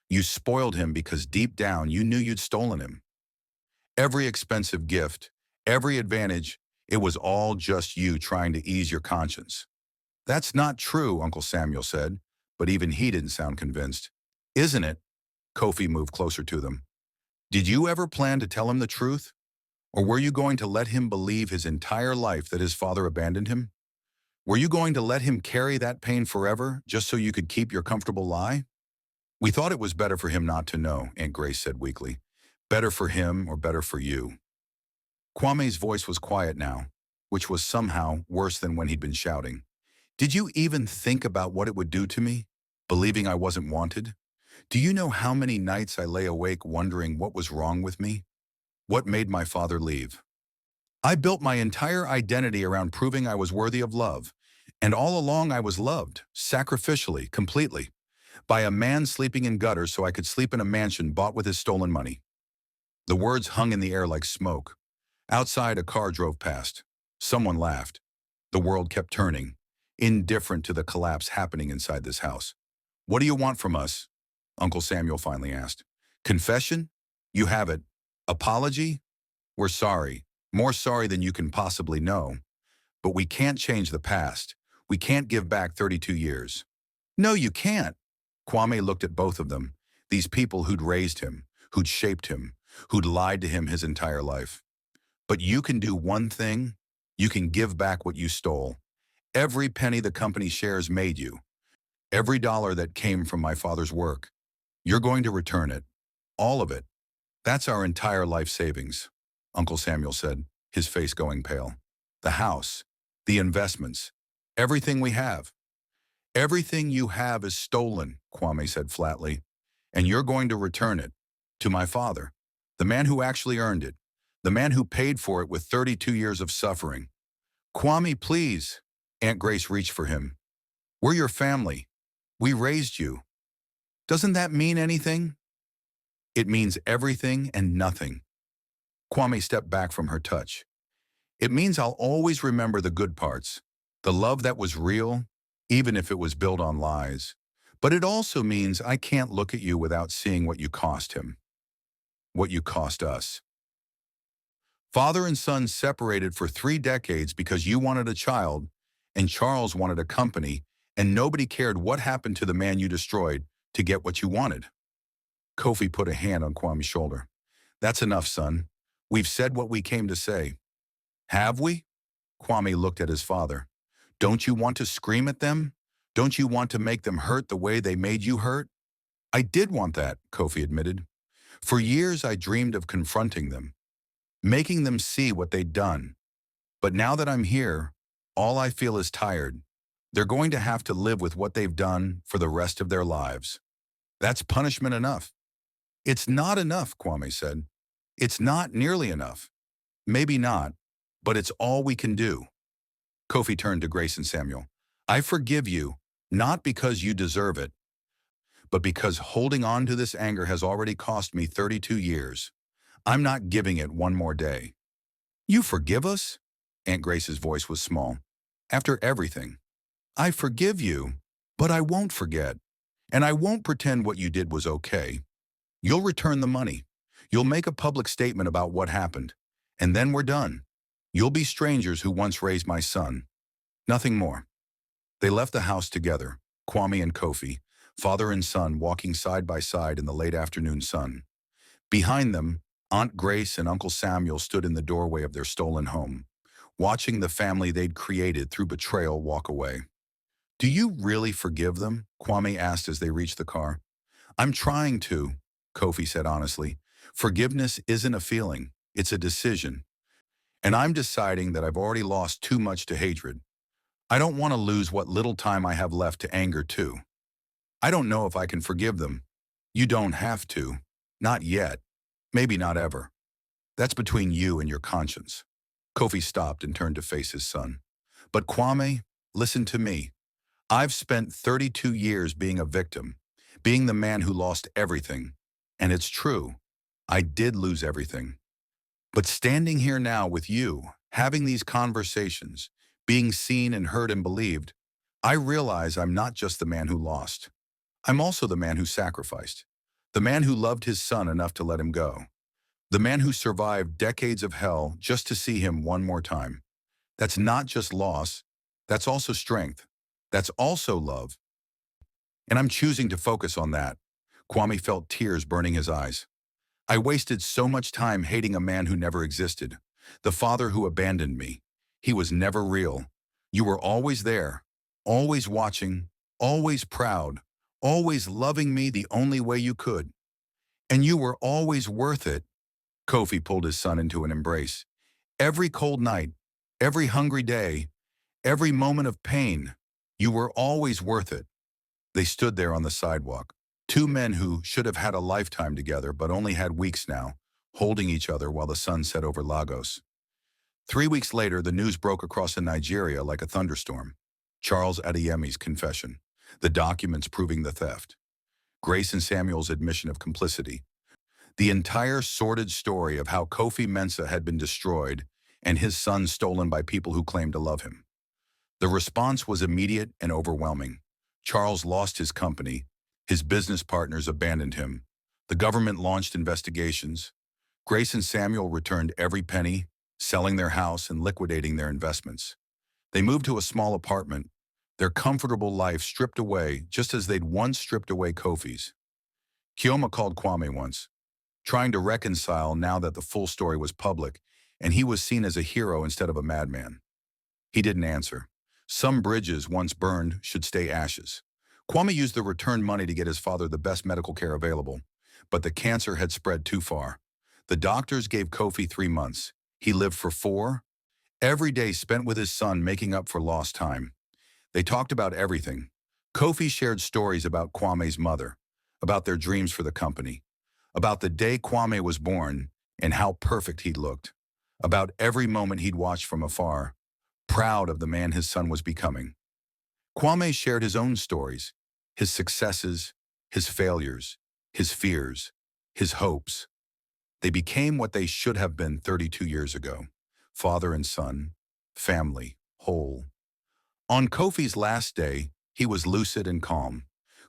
You spoiled him because deep down you knew you'd stolen him. Every expensive gift, every advantage, it was all just you trying to ease your conscience. That's not true, Uncle Samuel said, but even he didn't sound convinced. Isn't it? Kofi moved closer to them. Did you ever plan to tell him the truth? Or were you going to let him believe his entire life that his father abandoned him? Were you going to let him carry that pain forever just so you could keep your comfortable lie? We thought it was better for him not to know, Aunt Grace said weakly. Better for him or better for you. Kwame's voice was quiet now, which was somehow worse than when he'd been shouting. Did you even think about what it would do to me, believing I wasn't wanted? Do you know how many nights I lay awake wondering what was wrong with me? What made my father leave? I built my entire identity around proving I was worthy of love, and all along I was loved, sacrificially, completely, by a man sleeping in gutters so I could sleep in a mansion bought with his stolen money. The words hung in the air like smoke. Outside, a car drove past. Someone laughed. The world kept turning, indifferent to the collapse happening inside this house. What do you want from us? Uncle Samuel finally asked. Confession? You have it. Apology? We're sorry. More sorry than you can possibly know. But we can't change the past. We can't give back 32 years. No, you can't. Kwame looked at both of them, these people who'd raised him, who'd shaped him, who'd lied to him his entire life. But you can do one thing. You can give back what you stole. Every penny the company shares made you. Every dollar that came from my father's work. You're going to return it. All of it. That's our entire life savings, Uncle Samuel said, his face going pale. The house, the investments, everything we have. Everything you have is stolen, Kwame said flatly, and you're going to return it to my father, the man who actually earned it, the man who paid for it with 32 years of suffering. Kwame, please. Aunt Grace reached for him. We're your family. We raised you. Doesn't that mean anything? It means everything and nothing. Kwame stepped back from her touch. It means I'll always remember the good parts, the love that was real, even if it was built on lies. But it also means I can't look at you without seeing what you cost him. what you cost us. Father and son separated for 3 decades because you wanted a child, and Charles wanted a company, and nobody cared what happened to the man you destroyed to get what you wanted. Kofi put a hand on Kwame's shoulder. That's enough, son. We've said what we came to say. Have we? Kwame looked at his father. Don't you want to scream at them? Don't you want to make them hurt the way they made you hurt? I did want that, Kofi admitted. For years I dreamed of confronting them, making them see what they'd done. But now that I'm here, all I feel is tired. They're going to have to live with what they've done for the rest of their lives. That's punishment enough. It's not enough, Kwame said. It's not nearly enough. Maybe not, but it's all we can do. Kofi turned to Grace and Samuel. I forgive you, not because you deserve it, but because holding on to this anger has already cost me 32 years. I'm not giving it one more day. You forgive us? Aunt Grace's voice was small. After everything. I forgive you, but I won't forget. And I won't pretend what you did was okay. You'll return the money. You'll make a public statement about what happened. And then we're done. You'll be strangers who once raised my son. Nothing more. They left the house together, Kwame and Kofi, father and son walking side by side in the late afternoon sun. Behind them, Aunt Grace and Uncle Samuel stood in the doorway of their stolen home, watching the family they'd created through betrayal walk away. Do you really forgive them? Kwame asked as they reached the car. I'm trying to, Kofi said honestly. Forgiveness isn't a feeling, it's a decision. And I'm deciding that I've already lost too much to hatred. I don't want to lose what little time I have left to anger too. I don't know if I can forgive them. You don't have to. Not yet. Maybe not ever. That's between you and your conscience. Kofi stopped and turned to face his son. But Kwame, listen to me. I've spent 32 years being a victim, being the man who lost everything. And it's true. I did lose everything. But standing here now with you, having these conversations, being seen and heard and believed, I realize I'm not just the man who lost. I'm also the man who sacrificed. The man who loved his son enough to let him go. The man who survived decades of hell just to see him one more time. That's not just loss. That's also strength. That's also love. And I'm choosing to focus on that. Kwame felt tears burning his eyes. I wasted so much time hating a man who never existed. The father who abandoned me. He was never real. You were always there, always watching, always proud, always loving me the only way you could. And you were always worth it. Kofi pulled his son into an embrace. Every cold night, every hungry day, every moment of pain, you were always worth it. They stood there on the sidewalk, two men who should have had a lifetime together but only had weeks now, holding each other while the sun set over Lagos. 3 weeks later, the news broke across in Nigeria like a thunderstorm. Charles Adeyemi's confession, the documents proving the theft, Grace and Samuel's admission of complicity, the entire sordid story of how Kwame Mensah had been destroyed and his son stolen by people who claimed to love him. The response was immediate and overwhelming. Charles lost his company. His business partners abandoned him. The government launched investigations. Grace and Samuel returned every penny, selling their house and liquidating their investments. They moved to a small apartment, their comfortable life stripped away just as they'd once stripped away Kofi's. Kioma called Kwame once, trying to reconcile now that the full story was public and he was seen as a hero instead of a madman. He didn't answer. Some bridges once burned should stay ashes. Kwame used the returned money to get his father the best medical care available, but the cancer had spread too far. The doctors gave Kofi 3 months. He lived for 4. Every day spent with his son making up for lost time. They talked about everything. Kofi shared stories about Kwame's mother, about their dreams for the company, about the day Kwame was born and how perfect he'd looked, about every moment he'd watched from afar, proud of the man his son was becoming. Kwame shared his own stories, his successes, his failures, his fears, his hopes. They became what they should have been 32 years ago. Father and son, family, whole. On Kofi's last day, he was lucid and calm.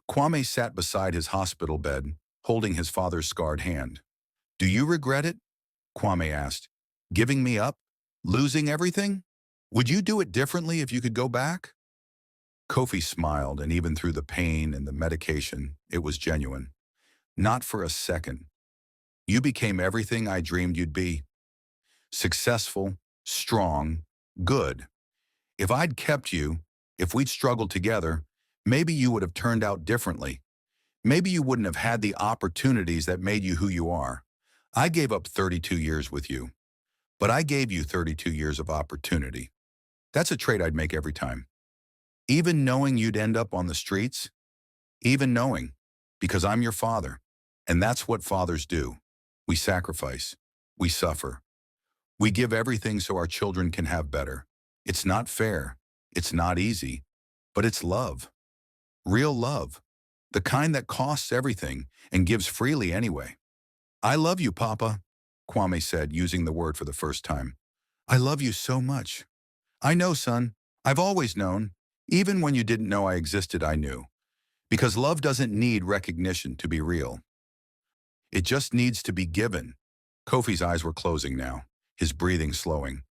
Kwame sat beside his hospital bed, holding his father's scarred hand. Do you regret it? Kwame asked. Giving me up? Losing everything? Would you do it differently if you could go back? Kofi smiled, and even through the pain and the medication, it was genuine. Not for a second. You became everything I dreamed you'd be. Successful, strong, good. If I'd kept you, if we'd struggled together, maybe you would have turned out differently. Maybe you wouldn't have had the opportunities that made you who you are. I gave up 32 years with you, but I gave you 32 years of opportunity. That's a trade I'd make every time. Even knowing you'd end up on the streets, even knowing, because I'm your father. And that's what fathers do. We sacrifice. We suffer. We give everything so our children can have better. It's not fair. It's not easy. But it's love. Real love. The kind that costs everything and gives freely anyway. I love you, Papa, Kwame said, using the word for the first time. I love you so much. I know, son. I've always known. Even when you didn't know I existed, I knew. Because love doesn't need recognition to be real. It just needs to be given. Kofi's eyes were closing now, his breathing slowing.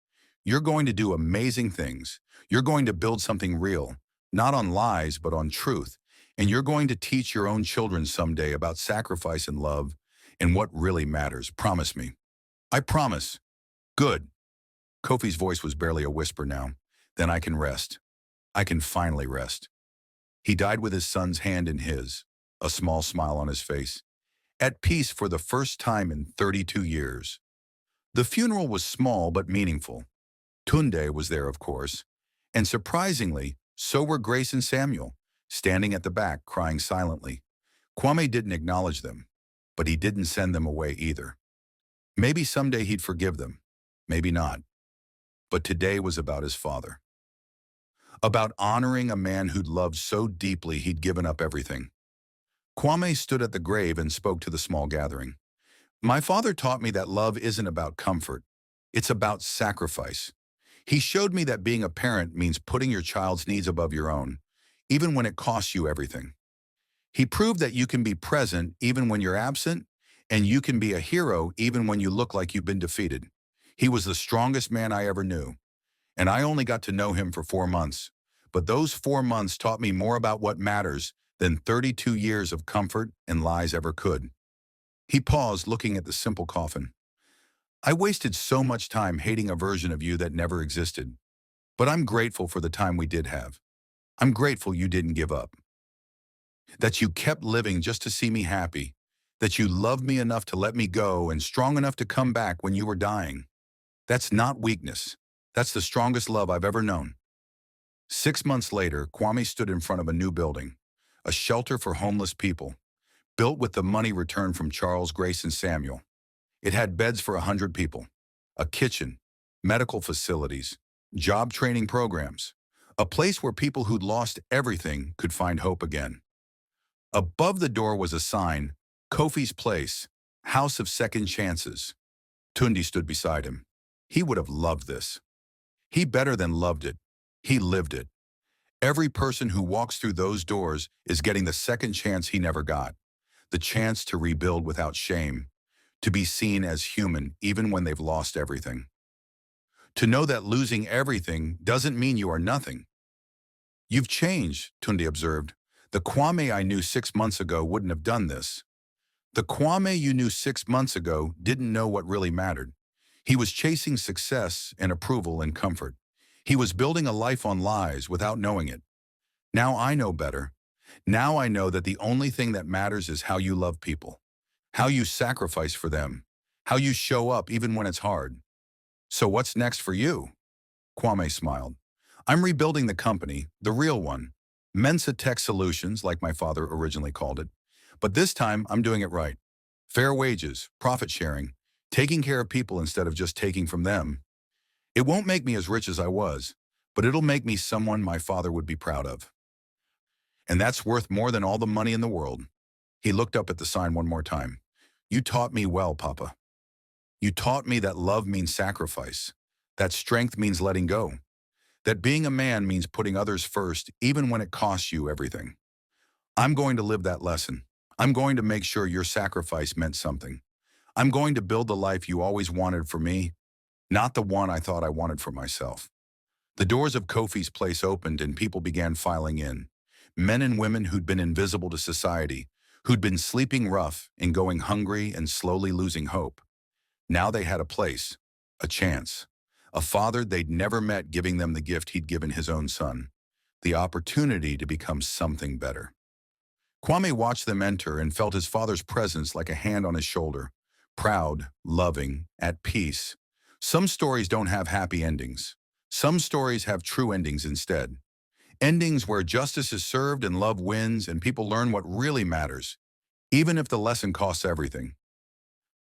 You're going to do amazing things. You're going to build something real, not on lies, but on truth. And you're going to teach your own children someday about sacrifice and love and what really matters. Promise me. I promise. Good. Kofi's voice was barely a whisper now. Then I can rest. I can finally rest. He died with his son's hand in his, a small smile on his face, at peace for the first time in 32 years. The funeral was small but meaningful. Tunde was there, of course, and surprisingly, so were Grace and Samuel, standing at the back, crying silently. Kwame didn't acknowledge them, but he didn't send them away either. Maybe someday he'd forgive them, maybe not. But today was about his father. About honoring a man who'd loved so deeply he'd given up everything. Kwame stood at the grave and spoke to the small gathering. My father taught me that love isn't about comfort. It's about sacrifice. He showed me that being a parent means putting your child's needs above your own, even when it costs you everything. He proved that you can be present even when you're absent, and you can be a hero even when you look like you've been defeated. He was the strongest man I ever knew, and I only got to know him for 4 months. But those 4 months taught me more about what matters than 32 years of comfort and lies ever could. He paused, looking at the simple coffin. I wasted so much time hating a version of you that never existed. But I'm grateful for the time we did have. I'm grateful you didn't give up. That you kept living just to see me happy. That you loved me enough to let me go and strong enough to come back when you were dying. That's not weakness. That's the strongest love I've ever known. 6 months later, Kwame stood in front of a new building, a shelter for homeless people, built with the money returned from Charles, Grace, and Samuel. It had beds for 100 people, a kitchen, medical facilities, job training programs, a place where people who'd lost everything could find hope again. Above the door was a sign, Kofi's Place, House of Second Chances. Tundi stood beside him. He would have loved this. He better than loved it. He lived it. Every person who walks through those doors is getting the second chance he never got, the chance to rebuild without shame, to be seen as human even when they've lost everything. To know that losing everything doesn't mean you are nothing. You've changed, Tunde observed. The Kwame I knew 6 months ago wouldn't have done this. The Kwame you knew 6 months ago didn't know what really mattered. He was chasing success and approval and comfort. He was building a life on lies without knowing it. Now I know better. Now I know that the only thing that matters is how you love people, how you sacrifice for them, how you show up even when it's hard. So what's next for you? Kwame smiled. I'm rebuilding the company, the real one. Mensah Tech Solutions, like my father originally called it. But this time, I'm doing it right. Fair wages, profit sharing, taking care of people instead of just taking from them. It won't make me as rich as I was, but it'll make me someone my father would be proud of. And that's worth more than all the money in the world. He looked up at the sign one more time. You taught me well, Papa. You taught me that love means sacrifice, that strength means letting go, that being a man means putting others first even when it costs you everything. I'm going to live that lesson. I'm going to make sure your sacrifice meant something. I'm going to build the life you always wanted for me, not the one I thought I wanted for myself. The doors of Kofi's place opened and people began filing in. Men and women who'd been invisible to society, who'd been sleeping rough and going hungry and slowly losing hope. Now they had a place, a chance. A father they'd never met giving them the gift he'd given his own son, the opportunity to become something better. Kwame watched them enter and felt his father's presence like a hand on his shoulder, proud, loving, at peace. Some stories don't have happy endings. Some stories have true endings instead. Endings where justice is served and love wins and people learn what really matters, even if the lesson costs everything.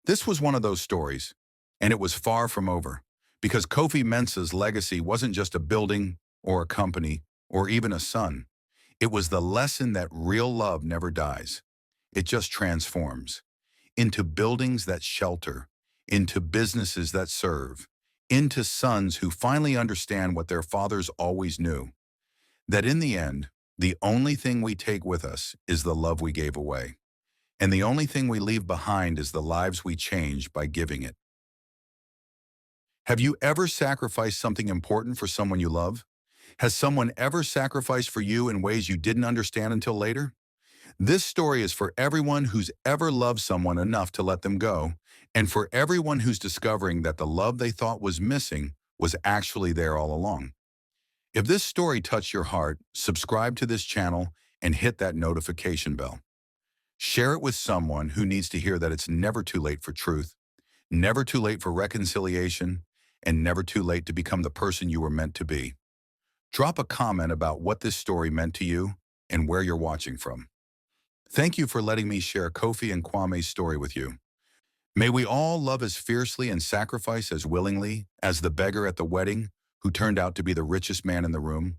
This was one of those stories, and it was far from over, because Kofi Mensah's legacy wasn't just a building or a company or even a son. It was the lesson that real love never dies. It just transforms into buildings that shelter, into businesses that serve, into sons who finally understand what their fathers always knew, that in the end, the only thing we take with us is the love we gave away. And the only thing we leave behind is the lives we changed by giving it. Have you ever sacrificed something important for someone you love? Has someone ever sacrificed for you in ways you didn't understand until later? This story is for everyone who's ever loved someone enough to let them go, and for everyone who's discovering that the love they thought was missing was actually there all along. If this story touched your heart, subscribe to this channel and hit that notification bell. Share it with someone who needs to hear that it's never too late for truth, never too late for reconciliation, and never too late to become the person you were meant to be. Drop a comment about what this story meant to you and where you're watching from. Thank you for letting me share Kofi and Kwame's story with you. May we all love as fiercely and sacrifice as willingly as the beggar at the wedding who turned out to be the richest man in the room.